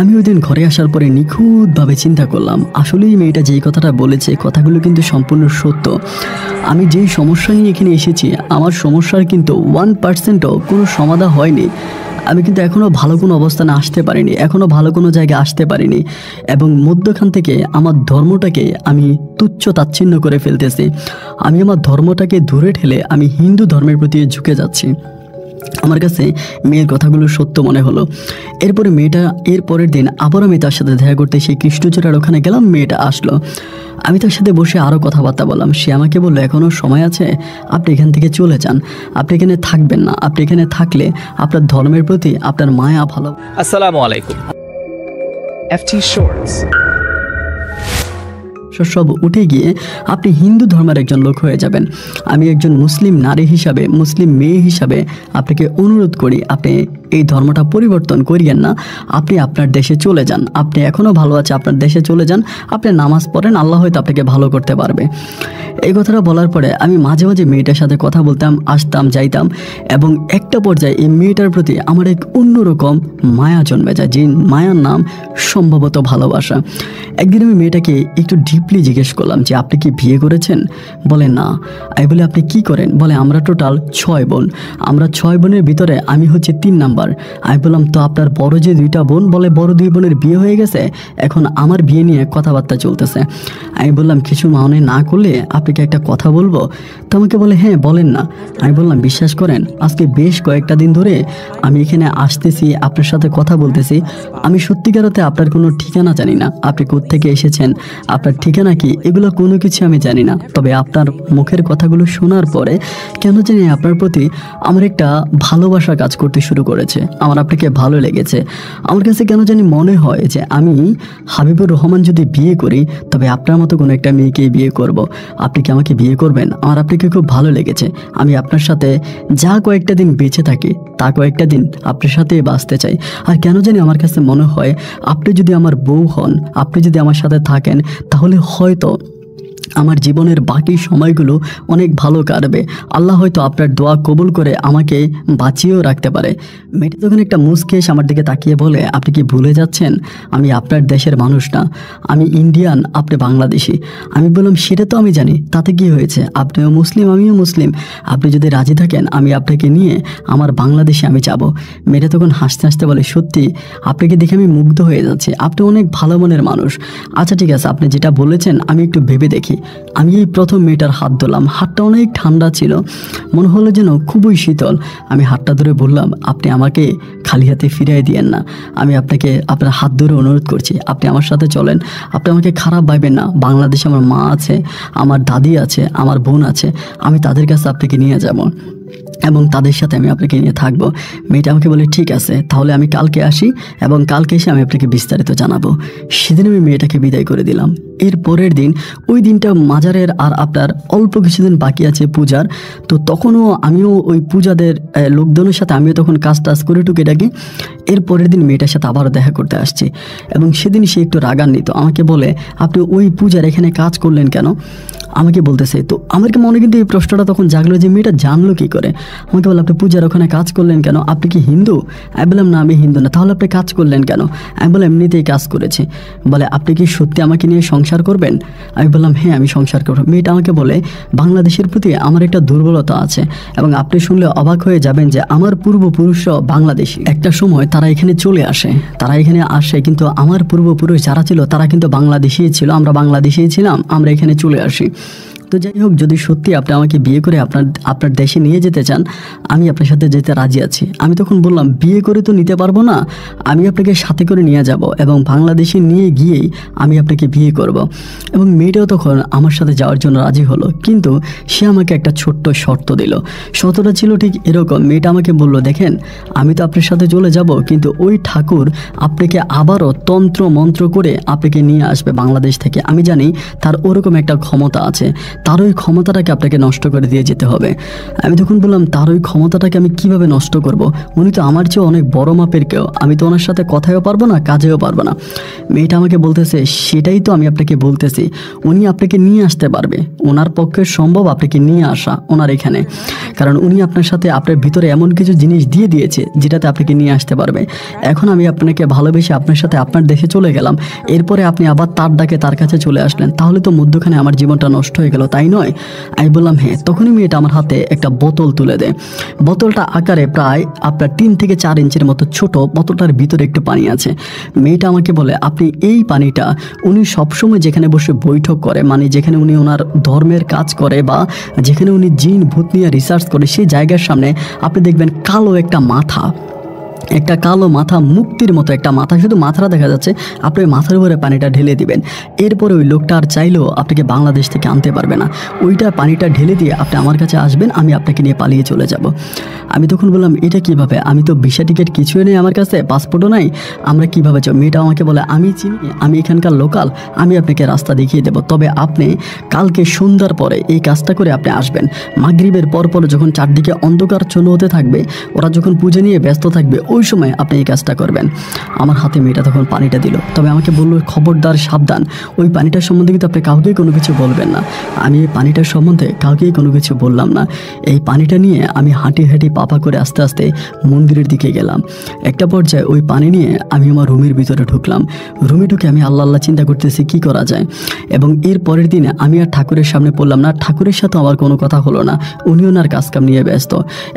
আমি ওই দিন ঘরে আসার পরে নিখুঁতভাবে চিন্তা করলাম আসলেই মেয়েটা যেই কথাটা বলেছে কথাগুলো কিন্তু সম্পূর্ণ সত্য। আমি যেই সমস্যা নিয়ে এখানে এসেছি আমার সমস্যার কিন্তু 1%ও কোনো সমাধান হয়নি। আমি কিন্তু এখনও ভালো কোনো অবস্থানে আসতে পারিনি, এখনও ভালো কোনো জায়গায় আসতে পারিনি এবং মধ্যখান থেকে আমার ধর্মটাকে আমি তুচ্ছ তাচ্ছিন্ন করে ফেলতেছি। আমি আমার ধর্মটাকে দূরে ঠেলে আমি হিন্দু ধর্মের প্রতি ঝুঁকে যাচ্ছি। আমার কাছে মেয়ের কথাগুলো সত্য মনে হলো। এরপরে মেয়েটা এর পরের দিন আবার আমি তার সাথে দেখা করতে সেই কৃষ্ণচূড়ার ওখানে গেলাম। মেয়েটা আসলো, আমি তার সাথে বসে আরও কথাবার্তা বললাম। সে আমাকে বললো এখনও সময় আছে, আপনি এখান থেকে চলে যান, আপনি এখানে থাকবেন না, আপনি এখানে থাকলে আপনার ধর্মের প্রতি আপনার মায়া ভালো। আসসালামু আলাইকুম। FT Shorts. সব উঠে গিয়ে আপনি হিন্দু ধর্মের একজন লোক হয়ে যাবেন। আমি একজন মুসলিম নারী হিসাবে, মুসলিম মেয়ে হিসাবে আপনাকে অনুরোধ করি আপনি এই ধর্মটা পরিবর্তন করিয়েন না, আপনি আপনার দেশে চলে যান। আপনি এখনও ভালো আছে, আপনার দেশে চলে যান, আপনি নামাজ পড়েন, আল্লাহ হয়তো আপনাকে ভালো করতে পারবে। এই কথাটা বলার পরে আমি মাঝে মাঝে মেয়েটার সাথে কথা বলতাম, আসতাম, যাইতাম এবং একটা পর্যায়ে এই মেয়েটার প্রতি আমার এক অন্যরকম মায়া জন্মে যায়, যে মায়ার নাম সম্ভবত ভালোবাসা। একদিন আমি মেয়েটাকে একটু ডিপলি জিজ্ঞেস করলাম যে আপনি কি বিয়ে করেছেন? বলে না। আমি বলি আপনি কি করেন? বলে আমরা টোটাল 6 বোন, আমরা 6 বোনের ভিতরে আমি হচ্ছে 3 নাম্বার। আমি বললাম তো আপনার বড় যে 2টা বোন? বলে বড় 2 বোনের বিয়ে হয়ে গেছে, এখন আমার বিয়ে নিয়ে কথাবার্তা চলতেছে। আমি বললাম কিছু মনে না করলে আপনাকে একটা কথা বলবো? তো আমাকে বলে হ্যাঁ বলেন না। আমি বললাম বিশ্বাস করেন আজকে বেশ কয়েকটা দিন ধরে আমি এখানে আসতেছি, আপনার সাথে কথা বলতেছি, আমি সত্যিকারতে আপনার কোনো ঠিকানা জানি না, আপনি কোত্থেকে এসেছেন, আপনার ঠিকানা কি, এগুলো কোনো কিছু আমি জানি না। তবে আপনার মুখের কথাগুলো শোনার পরে কেন জানি আপনার প্রতি আমার একটা ভালোবাসা কাজ করতে শুরু করেছে, আমার আপনাকে ভালো লেগেছে। আমার কাছে কেন জানি মনে হয় যে আমি হাবিবুর রহমান যদি বিয়ে করি তবে আপনার মতো কোনো একটা মেয়েকেই বিয়ে করব। আপনি কি আমাকে বিয়ে করবেন? আমার আপনাকে খুব ভালো লেগেছে, আমি আপনার সাথে যা কয়েকটা দিন বেঁচে থাকি তা কয়েকটা দিন আপনার সাথেই বাঁচতে চাই। আর কেন জানি আমার কাছে মনে হয় আপনি যদি আমার বউ হন, আপনি যদি আমার সাথে থাকেন তাহলে হয়তো আমার জীবনের বাকি সময়গুলো অনেক ভালো কাটবে। আল্লাহ হয়তো আপনার দোয়া কবুল করে আমাকে বাঁচিয়েও রাখতে পারে। মেয়েটা তখন একটা মুচকি এসে আমার দিকে তাকিয়ে বলে আপনি কি ভুলে যাচ্ছেন আমি আপনার দেশের মানুষ না, আমি ইন্ডিয়ান, আপনি বাংলাদেশি। আমি বললাম সেটা তো আমি জানি, তাতে কি হয়েছে, আপনিও মুসলিম আমিও মুসলিম, আপনি যদি রাজি থাকেন আমি আপনাকে নিয়ে আমার বাংলাদেশে আমি যাব। মেয়েটা তখন হাসতে হাসতে বলে সত্যি আপনাকে দেখে আমি মুগ্ধ হয়ে যাচ্ছি, আপনি অনেক ভালো মনের মানুষ। আচ্ছা ঠিক আছে, আপনি যেটা বলেছেন আমি একটু ভেবে দেখি। দেখি। আমি এই প্রথম মেয়েটার হাত ধরলাম, হাতটা অনেক ঠান্ডা ছিল, মনে হলো যেন খুবই শীতল। আমি হাতটা ধরে বললাম, আপনি আমাকে খালি হাতে ফিরিয়ে দিয়েন না, আমি আপনাকে আপনার হাত ধরে অনুরোধ করছি, আপনি আমার সাথে চলেন, আপনি আমাকে খারাপ ভাবেন না। বাংলাদেশে আমার মা আছে, আমার দাদি আছে, আমার বোন আছে, আমি তাদের কাছে আপনাকে নিয়ে যাব এবং তাদের সাথে আমি আপনাকে নিয়ে থাকবো। মেয়েটা আমাকে বলে ঠিক আছে, তাহলে আমি কালকে আসি এবং কালকে এসে আমি আপনাকে বিস্তারিত জানাবো। সেদিন আমি মেয়েটাকে বিদায় করে দিলাম। এর পরের দিন, ওই দিনটা মাজারের আর আপনার অল্প কিছুদিন বাকি আছে পূজার, তো তখনও আমিও ওই পূজাদের লোকজনের সাথে আমিও তখন কাজ টাজ করে টুকিটাকি। এর পরের দিন মেয়েটার সাথে আবারও দেখা করতে আসছি এবং সেদিন সে একটু রাগান্বিত, আমাকে বলে আপনি ওই পূজার এখানে কাজ করলেন কেন, আমাকে বলতেছে। তো আমার মনে কিন্তু এই প্রশ্নটা তখন জাগলো যে মেয়েটা জানলো কী করে। আমাকে বলে আপনি পূজার ওখানে কাজ করলেন কেন, আপনি কি হিন্দু? আমি বললাম না, আমি হিন্দু না। তাহলে আপনি কাজ করলেন কেন? আমি বললাম এমনিতেই কাজ করেছি। বলে আপনি কি সত্যি আমাকে নিয়ে সংসার করবেন? আমি বললাম হ্যাঁ, আমি সংসার করব। মেয়েটা আমাকে বলে বাংলাদেশের প্রতি আমার একটা দুর্বলতা আছে এবং আপনি শুনলে অবাক হয়ে যাবেন যে আমার পূর্বপুরুষরাও বাংলাদেশি। একটা সময় তারা এখানে চলে আসে, কিন্তু আমার পূর্বপুরুষ যারা ছিল তারা কিন্তু বাংলাদেশি ছিল, আমরা বাংলাদেশি ছিলাম, আমরা এখানে চলে আসি। তো যাই হোক, যদি সত্যি আপনি আমাকে বিয়ে করে আপনার দেশে নিয়ে যেতে চান, আমি আপনার সাথে যেতে রাজি আছি। আমি তখন বললাম বিয়ে করে তো নিতে পারবো না, আমি আপনাকে সাথে করে নিয়ে যাব এবং বাংলাদেশে নিয়ে গিয়েই আমি আপনাকে বিয়ে করব। এবং মেয়েটাও তখন আমার সাথে যাওয়ার জন্য রাজি হলো, কিন্তু সে আমাকে একটা ছোট্ট শর্ত দিল। শর্তটা ছিল ঠিক এরকম, মেয়েটা আমাকে বলল দেখেন আমি তো আপনার সাথে চলে যাব, কিন্তু ওই ঠাকুর আপনাকে আবারও তন্ত্র মন্ত্র করে আপনাকে নিয়ে আসবে বাংলাদেশ থেকে। আমি জানি তার ওরকম একটা ক্ষমতা আছে, তার ওই ক্ষমতাটাকে আপনাকে নষ্ট করে দিয়ে যেতে হবে। আমি তখন বললাম তার ওই ক্ষমতাটাকে আমি কিভাবে নষ্ট করব? উনি তো আমার চেয়ে অনেক বড় মাপের কেউ, আমি তো ওনার সাথে কথাও পারবো না, কাজেও পারবো না। মেয়েটা আমাকে বলতেছে সেটাই তো আমি আপনাকে বলতেছি, উনি আপনাকে নিয়ে আসতে পারবে, ওনার পক্ষে সম্ভব আপনাকে নিয়ে আসা ওনার এখানে, কারণ উনি আপনার সাথে আপনার ভিতরে এমন কিছু জিনিস দিয়ে দিয়েছে যেটাতে আপনাকে নিয়ে আসতে পারবে। এখন আমি আপনাকে ভালোবেসে আপনার সাথে আপনার দেশে চলে গেলাম, এরপরে আপনি আবার তার ডাকে তার কাছে চলে আসলেন, তাহলে তো মধ্যখানে আমার জীবনটা নষ্ট হয়ে গেল, তাই নয়? আমি বললাম হ্যাঁ। তখনই মেয়েটা আমার হাতে একটা বোতল তুলে দেয়। বোতলটা আকারে প্রায় আপনার 3 থেকে 4 ইঞ্চির মতো ছোট, বোতলটার ভিতরে একটু পানি আছে। মেয়েটা আমাকে বলে আপনি এই পানিটা, উনি সবসময় যেখানে বসে বৈঠক করে, মানে যেখানে উনি ওনার ধর্মের কাজ করে বা যেখানে উনি জিন ভূত নিয়ে রিসার্চ করে, সেই জায়গার সামনে আপনি দেখবেন কালো একটা মাথা, একটা কালো মাথা, মুক্তির মতো একটা মাথা, শুধু মাথাটা দেখা যাচ্ছে, আপনি ওই মাথার উপরে পানিটা ঢেলে দিবেন। এরপরে ওই লোকটা আর চাইলেও আপনাকে বাংলাদেশ থেকে আনতে পারবে না, ওইটা পানিটা ঢেলে দিয়ে আপনি আমার কাছে আসবেন, আমি আপনাকে নিয়ে পালিয়ে চলে যাব। আমি তখন বললাম এটা কিভাবে, আমি তো ভিসা টিকিট কিছুই নেই আমার কাছে, পাসপোর্টও নাই, আমরা কিভাবে যাব? মেয়েটা আমাকে বলে আমি চিনি, আমি এখানকার লোকাল, আমি আপনাকে রাস্তা দেখিয়ে দেবো, তবে আপনি কালকে সন্ধ্যার পরে এই কাজটা করে আপনি আসবেন। মাগরিবের পর যখন চারদিকে অন্ধকার চলে হতে থাকবে, ওরা যখন পুজো নিয়ে ব্যস্ত থাকবে, ওই সময় আপনি এই কাজটা করবেন। আমার হাতে মেয়েটা তখন পানিটা দিল, তবে আমাকে বলল খবরদার সাবধান, ওই পানিটার সম্বন্ধে কিন্তু আপনি কাউকেই কোনো কিছু বলবেন না। আমি এই পানিটার সম্বন্ধে কাউকেই কোনো কিছু বললাম না। এই পানিটা নিয়ে আমি হাঁটি পাপা করে আস্তে আস্তে মন্দিরের দিকে গেলাম। একটা পর্যায়ে ওই পানি নিয়ে আমি আমার রুমের ভিতরে ঢুকলাম। রুমে ঢুকে আমি আল্লাহ চিন্তা করতেছি কি করা যায়। এবং এর পরের দিনে আমি আর ঠাকুরের সামনে পড়লাম না, ঠাকুরের সাথে আমার কোনো কথা হলো না, উনি ওনার কাজকাম নিয়ে ব্যস্ত।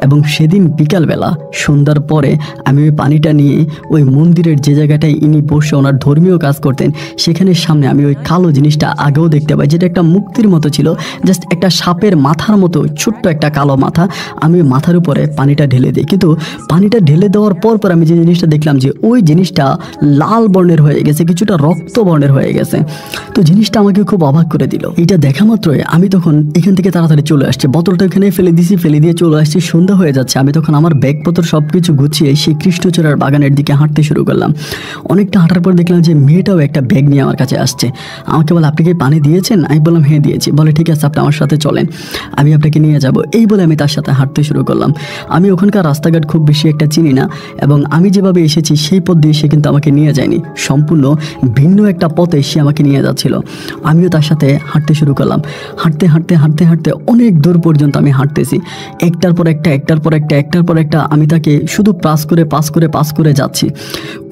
এবং সেদিন বিকালবেলা সন্ধ্যার পরে আমি ওই পানিটা নিয়ে ওই মন্দিরের যে জায়গাটায় ইনি বসে ওনার ধর্মীয় কাজ করতেন, সেখানের সামনে আমি ওই কালো জিনিসটা আগেও দেখতে পাই, যেটা একটা মুক্তির মতো ছিল, জাস্ট একটা সাপের মাথার মতো ছোট্ট একটা কালো মাথা। আমি মাথার উপরে পানিটা ঢেলে দিই, কিন্তু পানিটা ঢেলে দেওয়ার পর আমি যে জিনিসটা দেখলাম যে ওই জিনিসটা লাল বর্ণের হয়ে গেছে, কিছুটা রক্ত বর্ণের হয়ে গেছে। তো জিনিসটা আমাকে খুব অবাক করে দিল। এটা দেখা মাত্রই আমি তখন এখান থেকে তাড়াতাড়ি চলে আসছি, বোতলটা এখানে ফেলে দিয়ে চলে আসছি। সন্ধ্যা হয়ে যাচ্ছে, আমি তখন আমার ব্যাগপত্র সব কিছু গুছিয়ে সেই কৃষ্ণচূড়ার বাগানের দিকে হাঁটতে শুরু করলাম। অনেকটা হাঁটার পর দেখলাম যে মেয়েটাও একটা ব্যাগ নিয়ে আমার কাছে আসছে। আমাকে বলে আপনি কি পানি দিয়েছেন? আমি বললাম হ্যাঁ দিয়েছি। বলে ঠিক আছে, আপনি আমার সাথে চলেন, আমি আপনাকে নিয়ে যাব। এই বলে আমি তার সাথে হাঁটতে শুরু করলাম। আমি ওখানকার রাস্তাঘাট খুব বেশি একটা চিনি না, এবং আমি যেভাবে এসেছি সেই পথ দিয়ে সে কিন্তু আমাকে নিয়ে যায়নি, সম্পূর্ণ ভিন্ন একটা পথে সে আমাকে নিয়ে যাচ্ছিল। আমিও তার সাথে হাঁটতে শুরু করলাম। হাঁটতে অনেক দূর পর্যন্ত আমি হাঁটতেছি, একটার পর একটা আমি তাকে শুধু পাস পাস করে যাচ্ছি।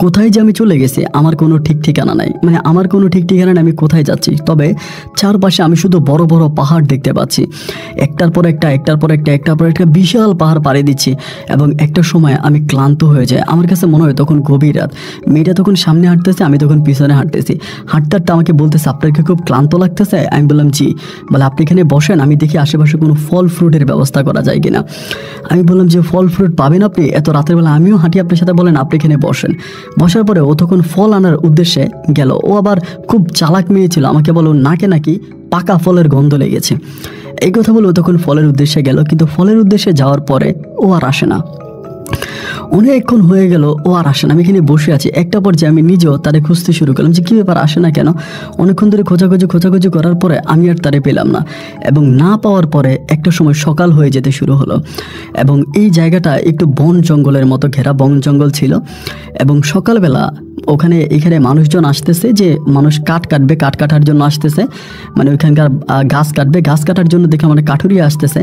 কোথায় যে আমি চলে গেছি আমার কোনো ঠিক ঠিকানা নাই, মানে আমার কোনো ঠিক ঠিকানা নেই আমি কোথায় যাচ্ছি। তবে চারপাশে আমি শুধু বড় বড় পাহাড় দেখতে পাচ্ছি, একটার পর একটা বিশাল পাহাড় পাড়ি দিচ্ছি। এবং একটা সময় আমি ক্লান্ত হয়ে যাই, আমার কাছে মনে হয় তখন গভীর রাত। মেয়েটা তখন সামনে হাঁটতেছে, আমি তখন পিছনে হাঁটতেছি। হাঁটতে আমাকে বলতেছে আপনার কি খুব ক্লান্ত লাগতেছে? আমি বললাম জি। বলে আপনি এখানে বসেন, আমি দেখি আশেপাশে কোনো ফল ফ্রুটের ব্যবস্থা করা যায় কিনা। আমি বললাম যে ফল ফ্রুট পাবেন আপনি এত রাতের বেলা? আমিও হাঁটি আপনার সাথে, বলেন আপনি এখানে বসেন। বসার পরে ও তখন ফল আনার উদ্দেশ্যে গেল। ও আবার খুব চালাক মেয়ে ছিল, আমাকে বলো নাকি পাকা ফলের গন্ধ লেগেছে। এই কথা বলে ও তখন ফলের উদ্দেশ্যে গেল, কিন্তু ফলের উদ্দেশ্যে যাওয়ার পরে ও আর আসে না। অনেকক্ষণ হয়ে গেল ও আর আসে না। আমি এখানে বসে আছি। একটা পর্যায়ে আমি নিজেও তারে খুঁজতে শুরু করলাম যে কী ব্যাপার, আসে না কেন। অনেকক্ষণ ধরে খোঁজাখুঁজি করার পরে আমি আর তারে পেলাম না। এবং না পাওয়ার পরে একটা সময় সকাল হয়ে যেতে শুরু হলো। এবং এই জায়গাটা একটু বন জঙ্গলের মতো ঘেরা, বন জঙ্গল ছিল। এবং সকালবেলা এখানে মানুষজন আসতেছে, যে মানুষ কাঠ কাটার জন্য আসতেছে, মানে ওইখানকার গাছ কাটার জন্য দেখে মানে কাঠুরিয়া আসতেছে।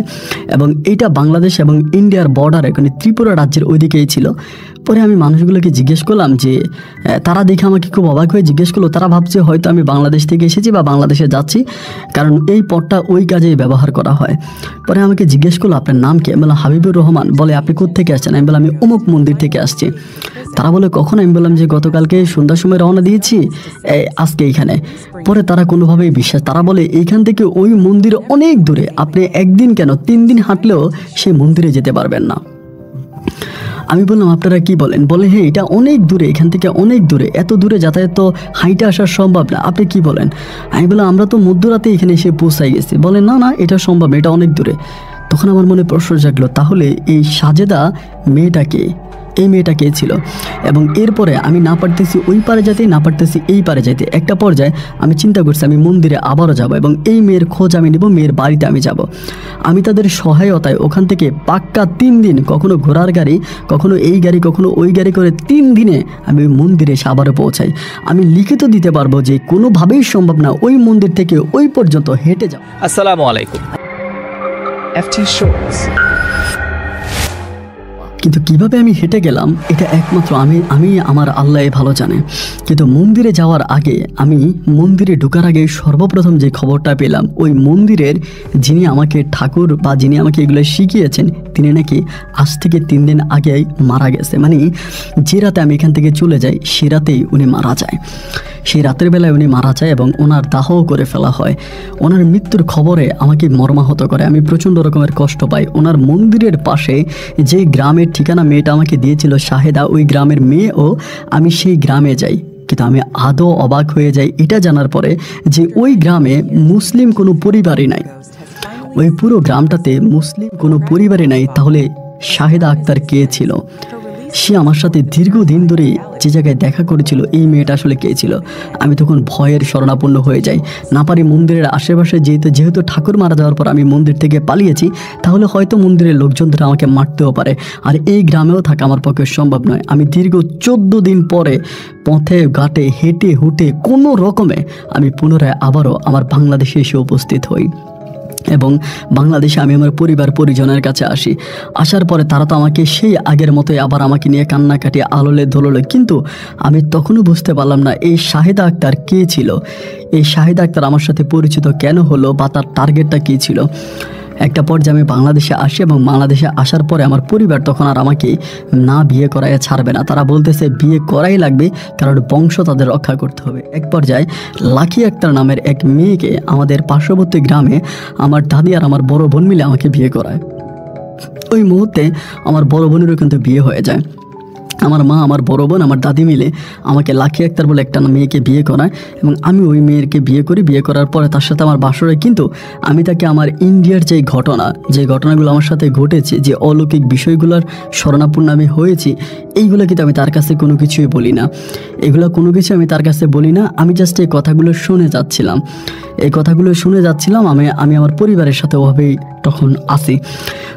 এবং এইটা বাংলাদেশ এবং ইন্ডিয়ার বর্ডারে, মানে ত্রিপুরা রাজ্যের ওইদিকেই ছিল। পরে আমি মানুষগুলোকে জিজ্ঞেস করলাম যে তারা দেখে আমাকে খুব অবাক হয়ে জিজ্ঞেস করলো, তারা ভাবছে হয়তো আমি বাংলাদেশ থেকে এসেছি বা বাংলাদেশে যাচ্ছি, কারণ এই পথটা ওই কাজেই ব্যবহার করা হয়। পরে আমাকে জিজ্ঞেস করলো আপনার নাম কি? আমি বললাম হাবিবুর রহমান। বলে আপনি কোত্থেকে আসছেন? আমি বললাম আমি অমুক মন্দির থেকে আসছি। তারা বলে কখন? আমি বললাম যে গতকালকে সন্ধ্যার সময় রওনা দিয়েছি, আজকে এইখানে। পরে তারা কোনোভাবেই বিশ্বাস, তারা বলে এইখান থেকে ওই মন্দির অনেক দূরে, আপনি একদিন কেন 3 দিন হাঁটলেও সেই মন্দিরে যেতে পারবেন না। আমি বললাম আপনারা কি বলেন? বলে হ্যাঁ এটা অনেক দূরে, এখান থেকে অনেক দূরে, এত দূরে যাতায়াত তো হাইটে আসা সম্ভব না, আপনি কি বলেন? আমি বললাম আমরা তো মধ্যরাতে এখানে এসে পৌঁছাই গেছি। বলে না এটা সম্ভব না, এটা অনেক দূরে। তখন আমার মনে প্রশ্ন জাগলো, তাহলে এই সাজেদা মেয়েটাকে, এই মেয়েটা কে ছিল? এবং এরপরে আমি না পারতেছি ওই পারে যেতে, না পারতেছি এই পারে যেতে। একটা পর্যায়ে আমি চিন্তা করছি আমি মন্দিরে আবারও যাব এবং এই মেয়ের খোঁজ আমি নেব, মেয়ের বাড়িতে আমি যাব। আমি তাদের সহায়তায় ওখান থেকে পাক্কা 3 দিন, কখনো ঘোড়ার গাড়ি, কখনো এই গাড়ি, কখনো ওই গাড়ি করে 3 দিনে আমি ওই মন্দিরে এসে আবারও পৌঁছাই। আমি লিখিত দিতে পারবো যে কোনোভাবেই সম্ভব না ওই মন্দির থেকে ওই পর্যন্ত হেঁটে যাও। আসসালামু আলাইকুম। FT Shorts। কিন্তু কিভাবে আমি হেঁটে গেলাম এটা একমাত্র আমি আমার আল্লাহ ভালো জানে। কিন্তু মন্দিরে যাওয়ার আগে, আমি মন্দিরে ঢোকার আগে সর্বপ্রথম যে খবরটা পেলাম, ওই মন্দিরের যিনি আমাকে ঠাকুর বা যিনি আমাকে এগুলো শিখিয়েছেন, তিনি নাকি আজ থেকে 3 দিন আগেই মারা গেছে। মানে যে রাতে আমি এখান থেকে চলে যাই সে রাতেই উনি মারা যায়। সেই রাতের বেলায় উনি মারা যায় এবং ওনার দাহও করে ফেলা হয়। ওনার মৃত্যুর খবরে আমাকে মর্মাহত করে, আমি প্রচণ্ড রকমের কষ্ট পাই। ওনার মন্দিরের পাশে যে গ্রামের ঠিকানা মেয়েটা আমাকে দিয়েছিল শাহেদা, ওই গ্রামের মেয়ে ও আমি সেই গ্রামে যাই। কিন্তু আমি আদৌ অবাক হয়ে যাই এটা জানার পরে যে ওই গ্রামে মুসলিম কোনো পরিবারই নাই, ওই পুরো গ্রামটাতে মুসলিম কোনো পরিবারই নাই। তাহলে শাহেদা আক্তার কে ছিল? সে আমার সাথে দীর্ঘদিন ধরে যে জায়গায় দেখা করেছিল, এই মেয়েটা আসলে কে ছিল? আমি তখন ভয়ের শরণাপন্ন হয়ে যাই। না পারি মন্দিরের আশেপাশে যেহেতু ঠাকুর মারা যাওয়ার পর আমি মন্দির থেকে পালিয়েছি, তাহলে হয়তো মন্দিরের লোকজন ধরে আমাকে মারতেও পারে, আর এই গ্রামেও থাকা আমার পক্ষে সম্ভব নয়। আমি দীর্ঘ 14 দিন পরে পথে ঘাটে হেঁটে হুটে কোনো রকমে আমি পুনরায় আবারও আমার বাংলাদেশে এসে উপস্থিত হই। এবং বাংলাদেশে আমি আমার পরিবার পরিজনের কাছে আসি। আসার পরে তারা তো আমাকে সেই আগের মতোই আবার আমাকে নিয়ে কান্নাকাটি আলোলে ধোলোলে। কিন্তু আমি তখনও বুঝতে পারলাম না এই শাহেদা আক্তার কে ছিল, এই শাহেদা আক্তার আমার সাথে পরিচিত কেন হলো বা তার টার্গেটটা কী ছিল। একটা পর্যায়ে আমি বাংলাদেশে আসি এবং বাংলাদেশে আসার পরে আমার পরিবার তখন আর আমাকে না বিয়ে করায় ছাড়বে না। তারা বলতেছে বিয়ে করাই লাগবে, কারণ বংশ তাদের রক্ষা করতে হবে। এক পর্যায়ে লাকি আক্তার নামের এক মেয়েকে আমাদের পার্শ্ববর্তী গ্রামে আমার দাদি আর আমার বড় বোন মিলে আমাকে বিয়ে করায়। ওই মুহূর্তে আমার বড় বোনেরও কিন্তু বিয়ে হয়ে যায়। আমার মা, আমার বড় বোন, আমার দাদি মিলে আমাকে লাকি আক্তার বলে একটা মেয়েকে বিয়ে করায় এবং আমি ওই মেয়েকে বিয়ে করি। বিয়ে করার পরে তার সাথে আমার বাসর হয়। কিন্তু আমি তাকে আমার ইন্ডিয়ার যে ঘটনাগুলো আমার সাথে ঘটেছে, যে অলৌকিক বিষয়গুলোর শরণাপন্ন আমি হয়েছি, এইগুলো কিন্তু আমি তার কাছে কোনো কিছুই বলি না। এগুলো কোনো কিছু আমি তার কাছে বলি না, আমি জাস্ট এই কথাগুলো শুনে যাচ্ছিলাম। আমি আমার পরিবারের সাথে ওভাবেই তখন আসি।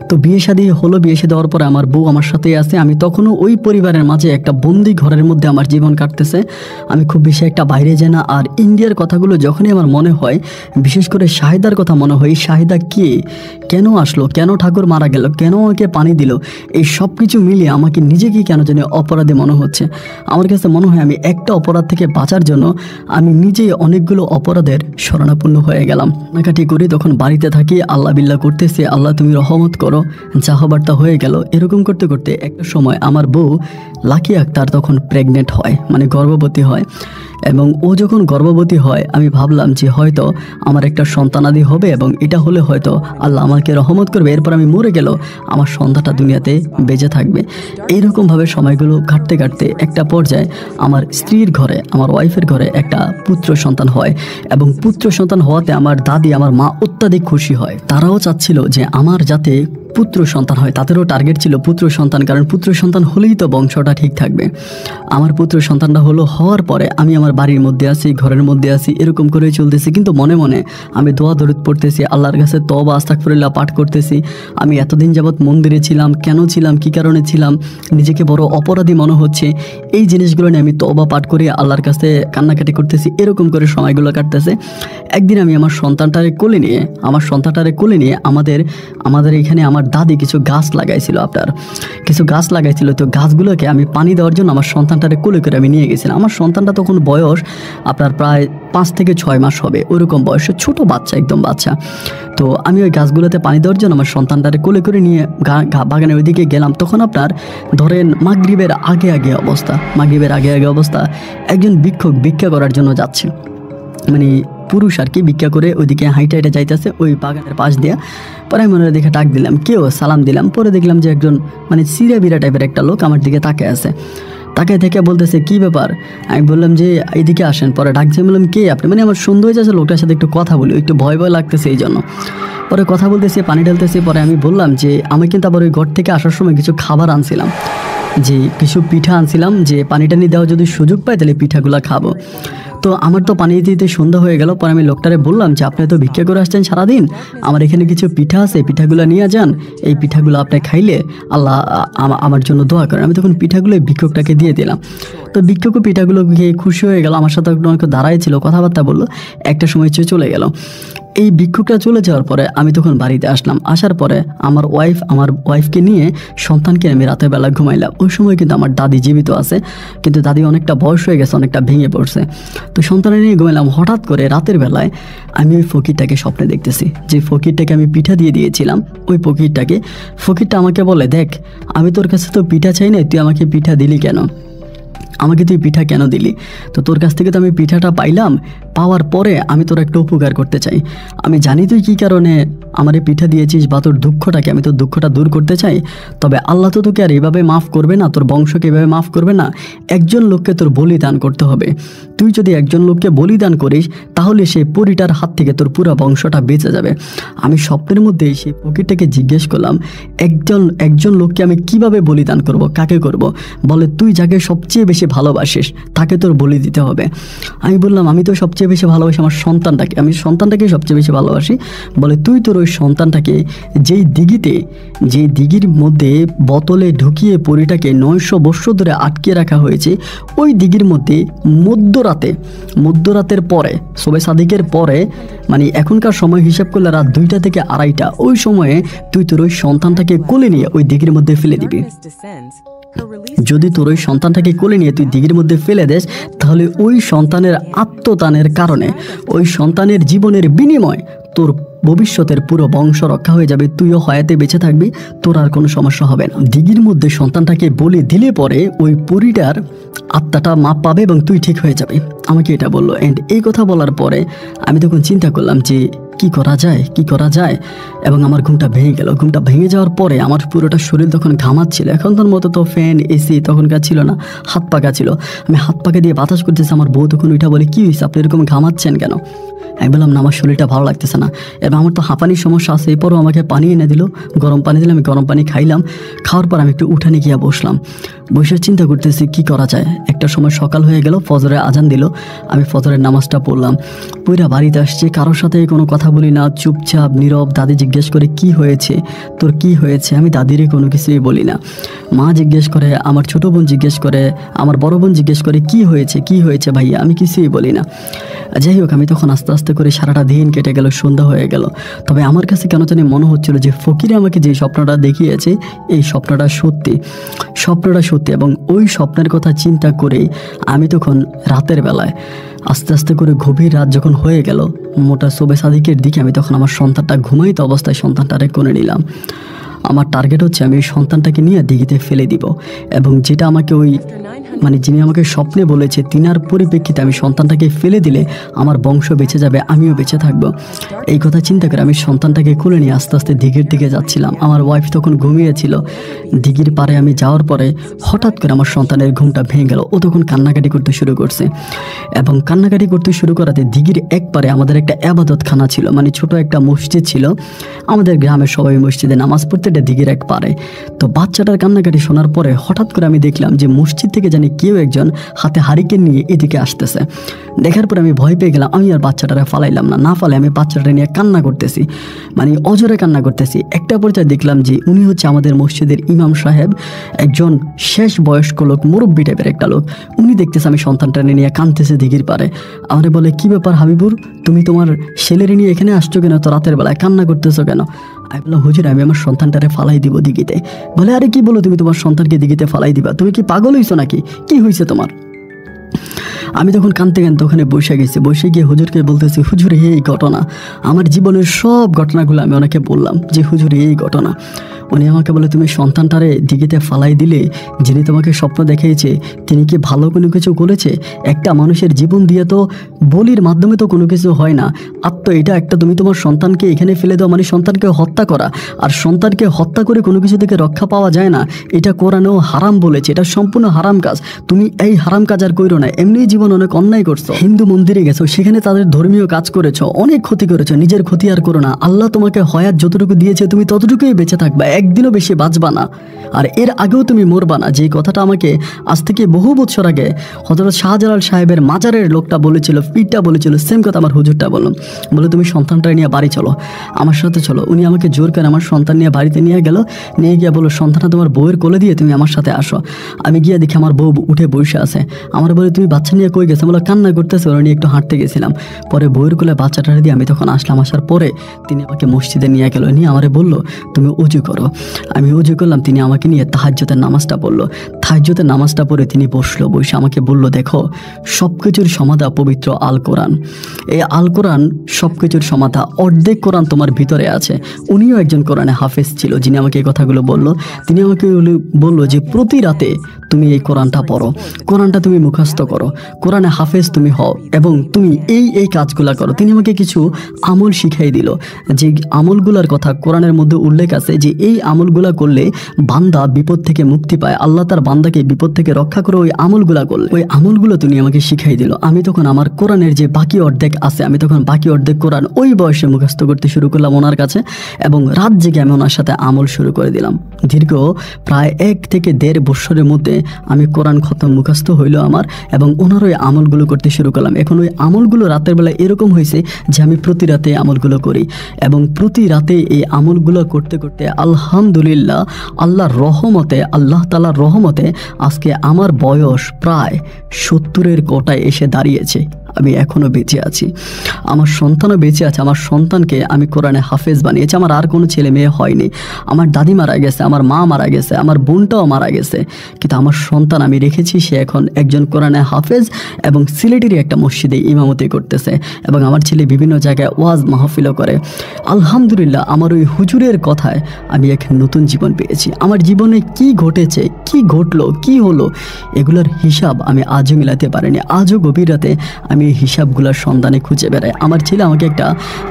তো বিয়ে শাদী হওয়ার পরে আমার বউ আমার সাথেই আছে। আমি তখনও ওই পরিবারের মাঝে একটা বন্দি ঘরের মধ্যে আমার জীবন কাটতেছে। আমি খুব বেশি একটা বাইরে যাই না। আর ইন্ডিয়ার কথাগুলো যখনই আমার মনে হয়, বিশেষ করে শাহিদার কথা মনে হয়, শাহিদা কে, কেন আসলো, কেন ঠাকুর মারা গেল, কেন আমাকে পানি দিল, এই সব কিছু মিলিয়ে আমাকে নিজেকেই কেন জানি অপরাধী মনে হচ্ছে। আমার কাছে মনে হয় আমি একটা অপরাধ থেকে বাঁচার জন্য আমি নিজেই অনেকগুলো অপরাধের শরণাপন্ন হয়ে গেলাম। কাটি করে তখন বাড়িতে থাকি, আল্লাহ বিল্লাহ করতেছি, আল্লাহ তুমি রহমত করো, যা হবার তা হয়ে গেল। এরকম করতে করতে একটা সময় আমার বউ লাকি আক্তার তখন প্রেগনেন্ট হয়, মানে গর্ভবতী হয়। এবং ও যখন গর্ভবতী হয় আমি ভাবলাম যে হয়তো আমার একটা সন্তানাদি হবে এবং এটা হলে হয়তো আল্লাহ আমাকে রহমত করবে, এরপর আমি মরে গেল আমার সন্তানটা দুনিয়াতে বেঁচে থাকবে। এইরকমভাবে সময়গুলো কাটতে কাটতে একটা পর্যায়ে আমার স্ত্রীর ঘরে, আমার ওয়াইফের ঘরে একটা পুত্র সন্তান হয়। এবং পুত্র সন্তান হওয়াতে আমার দাদি, আমার মা অত্যাধিক খুশি হয়। তারাও চাচ্ছিল যে আমার যাতে পুত্র সন্তান হয়, তাদেরও টার্গেট ছিল পুত্র সন্তান, কারণ পুত্র সন্তান হলেই তো বংশটা ঠিক থাকবে। আমার পুত্র সন্তানটা হওয়ার পরে আমি আমার বাড়ির মধ্যে আছি, ঘরের মধ্যে আছি, এরকম করেই চলতেছি। কিন্তু মনে মনে আমি দোয়া দরুদ পড়তেছি, আল্লাহর কাছে তওবা আস্তাগফিরুল্লাহ পাঠ করতেছি। আমি এতদিন যাবৎ মন্দিরে ছিলাম, কেন ছিলাম, কী কারণে ছিলাম, নিজেকে বড় অপরাধী মনে হচ্ছে। এই জিনিসগুলো নিয়ে আমি তওবা পাঠ করে আল্লাহর কাছে কান্নাকাটি করতেছি। এরকম করে সময়গুলো কাটতেছে। একদিন আমি আমার সন্তানটারে কোলে নিয়ে আমাদের এখানে আমার দাদি কিছু গাছ লাগাইছিল, তো গাছগুলোকে আমি পানি দেওয়ার জন্য আমার সন্তানটারে কোলে করে আমি নিয়ে গেছিলাম। আমার সন্তানটা তখন বয়স আপনার প্রায় 5 থেকে 6 মাস হবে, ওইরকম বয়সে ছোট বাচ্চা, একদম বাচ্চা। তো আমি ওই গাছগুলোতে পানি দেওয়ার জন্য আমার সন্তানটারে কোলে করে নিয়ে বাগানের ওইদিকে গেলাম। তখন আপনার ধরেন মাগরিবের আগে অবস্থা একজন ভিক্ষুক ভিক্ষা করার জন্য যাচ্ছে, মানে পুরুষ আর কি, ভিক্ষা করে ওইদিকে হাইটা যাইতেছে ওই বাগানের পাশ দিয়ে। পরে আমি মনে দেখে ডাক দিলাম, কেউ, সালাম দিলাম। পরে দেখলাম যে একজন মানে সিরা বিরা টাইপের একটা লোক আমার দিকে তাকিয়ে আছে। তাকিয়ে থেকে বলতেছে কি ব্যাপার। আমি বললাম যে এইদিকে আসেন। পরে ডাকছে, বললাম কে আপনি, মানে আমার সুন্দর হয়ে যাচ্ছে লোকটার সাথে একটু কথা বলি, একটু ভয় লাগতেছে এই জন্য। পরে কথা বলতেছি, পানি ঢালতেছি। পরে আমি বললাম যে আমি কিন্তু আবার ওই ঘর থেকে আসার সময় কিছু খাবার আনছিলাম, যে কিছু পিঠা আনছিলাম, যে পানি টানি দেওয়া যদি সুযোগ পাই তাহলে পিঠাগুলো খাবো। তো আমার তো পানি দিতে সন্ধ্যা হয়ে গেল। পরে আমি লোকটারে বললাম যে আপনি তো ভিক্ষা করে আসছেন সারাদিন, আমার এখানে কিছু পিঠা আছে, পিঠাগুলো নিয়ে যান, এই পিঠাগুলো আপনি খাইলে আল্লাহ আমার জন্য দোয়া করেন। আমি তখন পিঠাগুলো ভিক্ষুকটাকে দিয়ে দিলাম। তো ভিক্ষুকও পিঠাগুলো খেয়ে খুশি হয়ে গেল, আমার সাথে অনেক দাঁড়াই ছিল, কথাবার্তা বললো। একটা সময় চলে গেল। এই ভিক্ষুকটা চলে যাওয়ার পরে আমি তখন বাড়িতে আসলাম। আসার পরে আমার ওয়াইফকে নিয়ে সন্তানকে আমি রাতের বেলা ঘুমাইলাম। ওই সময় কিন্তু আমার দাদি জীবিত আছে, কিন্তু দাদি অনেকটা বয়স হয়ে গেছে, অনেকটা ভেঙে পড়ছে। তো সন্তানের নিয়ে ঘুমাইলাম। হঠাৎ করে রাতের বেলায় আমি ওই ফকিরটাকে স্বপ্নে দেখতেছি, যে ফকিরটাকে আমি পিঠা দিয়ে দিয়েছিলাম। ওই ফকিরটা আমাকে বলে, দেখ আমি তোর কাছে তো পিঠা চাই না, তুই আমাকে পিঠা দিলি কেন, আমাকে তুই পিঠা কেন দিলি? তো তোর কাছ থেকে তো আমি পিঠাটা পাইলাম, পাওয়ার পরে আমি তোর একটা উপকার করতে চাই। আমি জানি তুই কী কারণে আমারে পিঠা দিয়েছিস বা তোর দুঃখটাকে, আমি তোর দুঃখটা দূর করতে চাই। তবে আল্লাহ তো তোকে আর এইভাবে মাফ করবে না, তোর বংশকে এইভাবে মাফ করবে না। একজন লোককে তোর বলিদান করতে হবে। তুই যদি একজন লোককে বলিদান করিস তাহলে সেই পরিটার হাত থেকে তোর পুরো বংশটা বেঁচে যাবে। আমি স্বপ্নের মধ্যেই সেই ফকিরটাকে জিজ্ঞেস করলাম, একজন লোককে আমি কিভাবে বলিদান করব, কাকে করব? বলে তুই যাকে সবচেয়ে বেশি ভালোবাসিস তাকে তোর বলি দিতে হবে। আমি বললাম আমি তো সবচেয়ে বেশি ভালোবাসি আমার সন্তানটাকে, আমি সন্তানটাকে সবচেয়ে বেশি ভালোবাসি। বলে তুই তোর ওই সন্তানটাকে যেই দিঘির মধ্যে বোতলে ঢুকিয়ে পরিটাকে 900 বৎসর ধরে আটকে রাখা হয়েছে, ওই দিঘির মধ্যে মধ্যরাতের পরে, শবে সাদিকের পরে, মানে এখনকার সময় হিসাব করলে রাত 2টা থেকে 2:30, ওই সময়ে তুই তোর ওই সন্তানটাকে কোলে নিয়ে ওই দিঘির মধ্যে ফেলে দিবি। যদি তোর ওই সন্তানটাকে কোলে নিয়ে তুই দিঘির মধ্যে ফেলে দেস, তাহলে ওই সন্তানের আত্মদানের কারণে, ওই সন্তানের জীবনের বিনিময় তোর ভবিষ্যতের পুরো বংশ রক্ষা হয়ে যাবে, তুইও হয়াতে বেঁচে থাকবি, তোর আর কোনো সমস্যা হবে না। দিঘির মধ্যে সন্তানটাকে বলে দিলে পরে ওই পরিটার আত্মাটা মাপ পাবে এবং তুই ঠিক হয়ে যাবে, আমাকে এটা বললো। অ্যান্ড এই কথা বলার পরে আমি তখন চিন্তা করলাম যে কি করা যায়, এবং আমার ঘুমটা ভেঙে গেল। ঘুমটা ভেঙে যাওয়ার পরে আমার পুরোটা শরীর তখন ঘামাচ্ছিল। এখনকার মতো তো ফ্যান এসি তখনকার ছিল না, হাত পাকা ছিল। আমি হাত পাকা দিয়ে বাতাস করতেছি। আমার বউ তখন ওইটা বলে, কি হয়েছে আপনি এরকম ঘামাচ্ছেন কেন? আমি বললাম না, আমার শরীরটা ভালো লাগতেছে না। এবার আমার তো হাঁপানির সমস্যা আছে, এরপরও আমাকে পানি এনে দিল, গরম পানি দিলাম, আমি গরম পানি খাইলাম। খাওয়ার পর আমি একটু উঠানে গিয়ে বসলাম, বসে চিন্তা করতেছি কি করা যায়। একটা সময় সকাল হয়ে গেল, ফজরের আজান দিল, আমি ফজরের নামাজটা পড়লাম, পুরা বাড়িতে আসছি, কারোর সাথে কোনো কথা বলি না, চুপচাপ নীরব। দাদি জিজ্ঞেস করে কি হয়েছে, তোর কি হয়েছে, আমি দাদিরই কোনো কিছুই বলি না। মা জিজ্ঞেস করে, আমার ছোট বোন জিজ্ঞেস করে, আমার বড় বোন জিজ্ঞেস করে কি হয়েছে কি হয়েছে ভাইয়া, আমি কিছুই বলি না। যাই হোক, আমি তখন আস্তে আস্তে করে সারাটা দিন কেটে গেল, সন্ধ্যা হয়ে গেল। তবে আমার কাছে কেন জানি মনে হচ্ছিল যে ফকিরে আমাকে যে স্বপ্নটা দেখিয়েছে, এই স্বপ্নটা সত্যি, স্বপ্নটা সত্যি। এবং ওই স্বপ্নের কথা চিন্তা করে আমি তখন রাতের বেলায় আস্তে আস্তে করে গভীর রাত যখন হয়ে গেল, মোটা শোবে সাদিকের দিকে আমি তখন আমার সন্তানটা ঘুমাইতে অবস্থায় সন্তানটারে কোণে নিলাম। আমার টার্গেট হচ্ছে আমি ওই সন্তানটাকে নিয়ে দিঘিতে ফেলে দিব, এবং যেটা আমাকে ওই যিনি আমাকে স্বপ্নে বলেছে তিনার পরিপ্রেক্ষিতে আমি সন্তানটাকে ফেলে দিলে আমার বংশ বেঁচে যাবে, আমিও বেঁচে থাকবো। এই কথা চিন্তা করে আমি সন্তানটাকে কোলে নিয়ে আস্তে আস্তে দিঘির দিকে যাচ্ছিলাম। আমার ওয়াইফ তখন ঘুমিয়েছিল। দিঘির পাড়ে আমি যাওয়ার পরে হঠাৎ করে আমার সন্তানের ঘুমটা ভেঙে গেল। ও তখন কান্নাকাটি করতে শুরু করছে, এবং কান্নাকাটি করতে শুরু করাতে দিঘির এক পারে আমাদের একটা আবাদতখানা ছিল, ছোট একটা মসজিদ ছিল। আমাদের গ্রামের সবাই মসজিদে নামাজ পড়তে দিঘির এক পারে। তো বাচ্চাটার কান্নাকাটি শোনার পরে হঠাৎ করে আমি দেখলাম যে মসজিদ থেকে জানি কেউ একজন হাতে হারিকেন নিয়ে এদিকে আসতেছে। দেখার পরে আমি ভয় পেয়ে গেলাম। আমি আর বাচ্চাটারে ফালাইলাম না ফালে আমি বাচ্চাটা নিয়ে কান্না করতেছি, অজরে কান্না করতেছি। একটা পর্যায়ে দেখলাম যে উনি হচ্ছে আমাদের মসজিদের ইমাম সাহেব, একজন শেষ বয়স্ক লোক, মুরব্বী টাইপের একটা লোক। উনি দেখতেছে আমি সন্তানটা নিয়ে কাঁদতেছে দিঘির পারে। আমারে বলে, কি ব্যাপার হাবিবুর, তুমি তোমার ছেলেরে নিয়ে এখানে আসছো কেন, তো রাতের বেলায় কান্না করতেছো কেন? আমি বললাম, হুজুর আমি আমার সন্তানটারে ফালাই দিব দিঘিতে। বলে, আরে কি বলো, তুমি তোমার সন্তানকে দিঘিতে ফালাই দিবা, তুমি কি পাগল হইছো নাকি, কি হয়েছে তোমার? আমি তখন কাঁদতে কাঁদতে ওখানে বসে গেছি। বসে গিয়ে হুজুরকে বলতেছি, হুজুর এই ঘটনা, আমার জীবনের সব ঘটনাগুলো আমি ওনাকে বললাম যে হুজুর এই ঘটনা। উনি আমাকে বলে, তুমি সন্তানটারে দিঘিতে ফালাই দিলে, যিনি তোমাকে স্বপ্ন দেখিয়েছে তিনি কি ভালো কোনো কিছু করেছে? একটা মানুষের জীবন দিয়ে তো বলির মাধ্যমে তো কোনো কিছু হয় না। এটা একটা তুমি তোমার সন্তানকে এখানে ফেলে দাও, সন্তানকে হত্যা করা। আর সন্তানকে হত্যা করে কোনো কিছু থেকে রক্ষা পাওয়া যায় না, এটা কোরআনেও হারাম বলেছে, এটা সম্পূর্ণ হারাম কাজ। তুমি এই হারাম কাজ আর কইরো না। এমনি জীবন অনেক অন্যায় করছো, হিন্দু মন্দিরে গেছো, সেখানে তাদের ধর্মীয় কাজ করেছো, অনেক ক্ষতি করেছো, নিজের ক্ষতি আর করো না। আল্লাহ তোমাকে হয়াত যতটুকু দিয়েছে তুমি ততটুকুই বেঁচে থাকবা, একদিনও বেশি বাঁচবা না, আর এর আগেও তুমি মরবা না। যে কথাটা আমাকে আজ থেকে বহু বছর আগে হযরত শাহজালাল সাহেবের মাজারের লোকটা বলেছিল, পীরটা বলেছিল, সেম কথা আমার হুজুরটা বলে তুমি সন্তানটা নিয়ে বাড়ি চলো, আমার সাথে চলো। উনি আমাকে জোর করে আমার সন্তান নিয়ে বাড়িতে নিয়ে গেল। নিয়ে গিয়ে বলো, সন্তানটা তোমার বউয়ের কোলে দিয়ে তুমি আমার সাথে আসো। আমি গিয়ে দেখি আমার বউ উঠে বসে আছে। আমার বলে, তুমি বাচ্চা নিয়ে কই গেছো? বলে, কান্না করতেছে, ওরা নিয়ে একটু হাঁটতে গেছিলাম। পরে বউয়ের কোলে বাচ্চাটা দিয়ে আমি তখন আসলাম। আসার পরে তিনি আমাকে মসজিদে নিয়ে গেল, নিয়ে আমারে বললো, তুমি উজু করো। আমি উজু করলাম। তিনি আমাকে নিয়ে তাহাজ্জুদের নামাজটা পড়লো। তাহাজ্জুদের নামাজটা পড়ে তিনি বসে আমাকে বলল, দেখো সব কিছুর সমাধা পবিত্র আল কোরআন। এই আল কোরআন সব কিছুর সমাধা, অর্ধেক কোরআন তোমার ভিতরে আছে। উনিও একজন কোরআনে হাফেজ ছিল, যিনি আমাকে এই কথাগুলো বললো। তিনি আমাকে বললো যে প্রতি রাতে তুমি এই কোরআনটা পড়ো, কোরআনটা তুমি মুখস্থ করো, কোরআনে হাফেজ তুমি হও, এবং তুমি এই কাজগুলা করো। তিনি আমাকে কিছু আমল শিখাই দিল, যে আমলগুলার কথা কোরআনের মধ্যে উল্লেখ আছে, যে এই আমলগুলা করলে বান্দা বিপদ থেকে মুক্তি পায়, আল্লাহ তার বান্দাকে বিপদ থেকে রক্ষা করে ওই আমলগুলা করলে। ওই আমলগুলো তিনি আমাকে শিখাই দিল। আমি তখন আমার কোরআনের যে বাকি অর্ধেক আছে, আমি তখন বাকি অর্ধেক কোরআন ওই বয়সে মুখস্থ করতে শুরু করলাম ওনার কাছে, এবং রাত জেগে আমি ওনার সাথে আমল শুরু করে দিলাম। দীর্ঘ প্রায় 1 থেকে 1.5 বছরের মধ্যে আমি কোরআন খতম মুখস্থ হইল আমার, এবং ওনার ওই আমলগুলো করতে শুরু করলাম। এখন ওই আমলগুলো রাতের বেলা এরকম হয়েছে যে আমি প্রতি রাতে আমলগুলো করি, এবং প্রতি রাতে এই আমলগুলো করতে করতে আলহামদুলিল্লাহ আল্লাহর রহমতে, আল্লাহ তাআলার রহমতে আজকে আমার বয়স প্রায় 70-এর কোটায় এসে দাঁড়িয়েছে। আমি এখনও বেঁচে আছি, আমার সন্তানও বেঁচে আছে। আমার সন্তানকে আমি কোরআনে হাফেজ বানিয়েছি। আমার আর কোনো ছেলে মেয়ে হয়নি। আমার দাদি মারা গেছে, আমার মা মারা গেছে, আমার বোনটাও মারা গেছে, কিন্তু আমার সন্তান আমি রেখেছি। সে এখন একজন কোরআনে হাফেজ এবং সিলেটেরই একটা মসজিদে ইমামতি করতেছে, এবং আমার ছেলে বিভিন্ন জায়গায় ওয়াজ মাহফিলও করে। আলহামদুলিল্লাহ আমার ওই হুজুরের কথায় আমি এক নতুন জীবন পেয়েছি। আমার জীবনে কি ঘটেছে, কি ঘটলো, কি হলো, এগুলোর হিসাব আমি আজও মিলাতে পারিনি। আজও গভীর রাতে আমি এই হিসাবগুলোর সন্ধানে খুঁজে বেড়াই। আমার ছেলে আমাকে একটা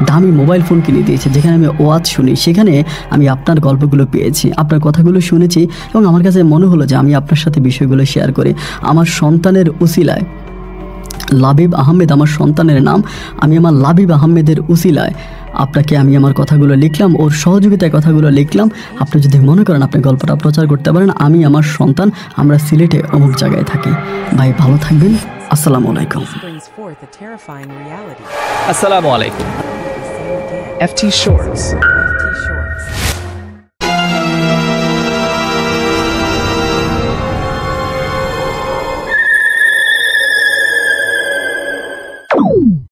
দামি মোবাইল ফোন কিনে দিয়েছে, যেখানে আমি ওয়াজ শুনি। সেখানে আমি আপনার গল্পগুলো পেয়েছি, আপনার কথাগুলো শুনেছি, এবং আমার কাছে মনে হলো যে আমি আপনার সাথে বিষয়গুলো শেয়ার করি। আমার সন্তানের উসিলায় লাবিব আহমেদ আমার সন্তানের নাম। আমি আমার লাবিব আহমেদের উসিলায় আপনাকে আমি আমার কথাগুলো লিখলাম, ওর সহযোগিতায় কথাগুলো লিখলাম। আপনি যদি মনে করেন আপনি গল্পটা প্রচার করতে পারেন, আমি আমার সন্তান, আমরা সিলেটে অমুক জায়গায় থাকি। ভাই ভালো থাকবেন, আসসালামু আলাইকুম। আসসালামু আলাইকুম। FT Shorts.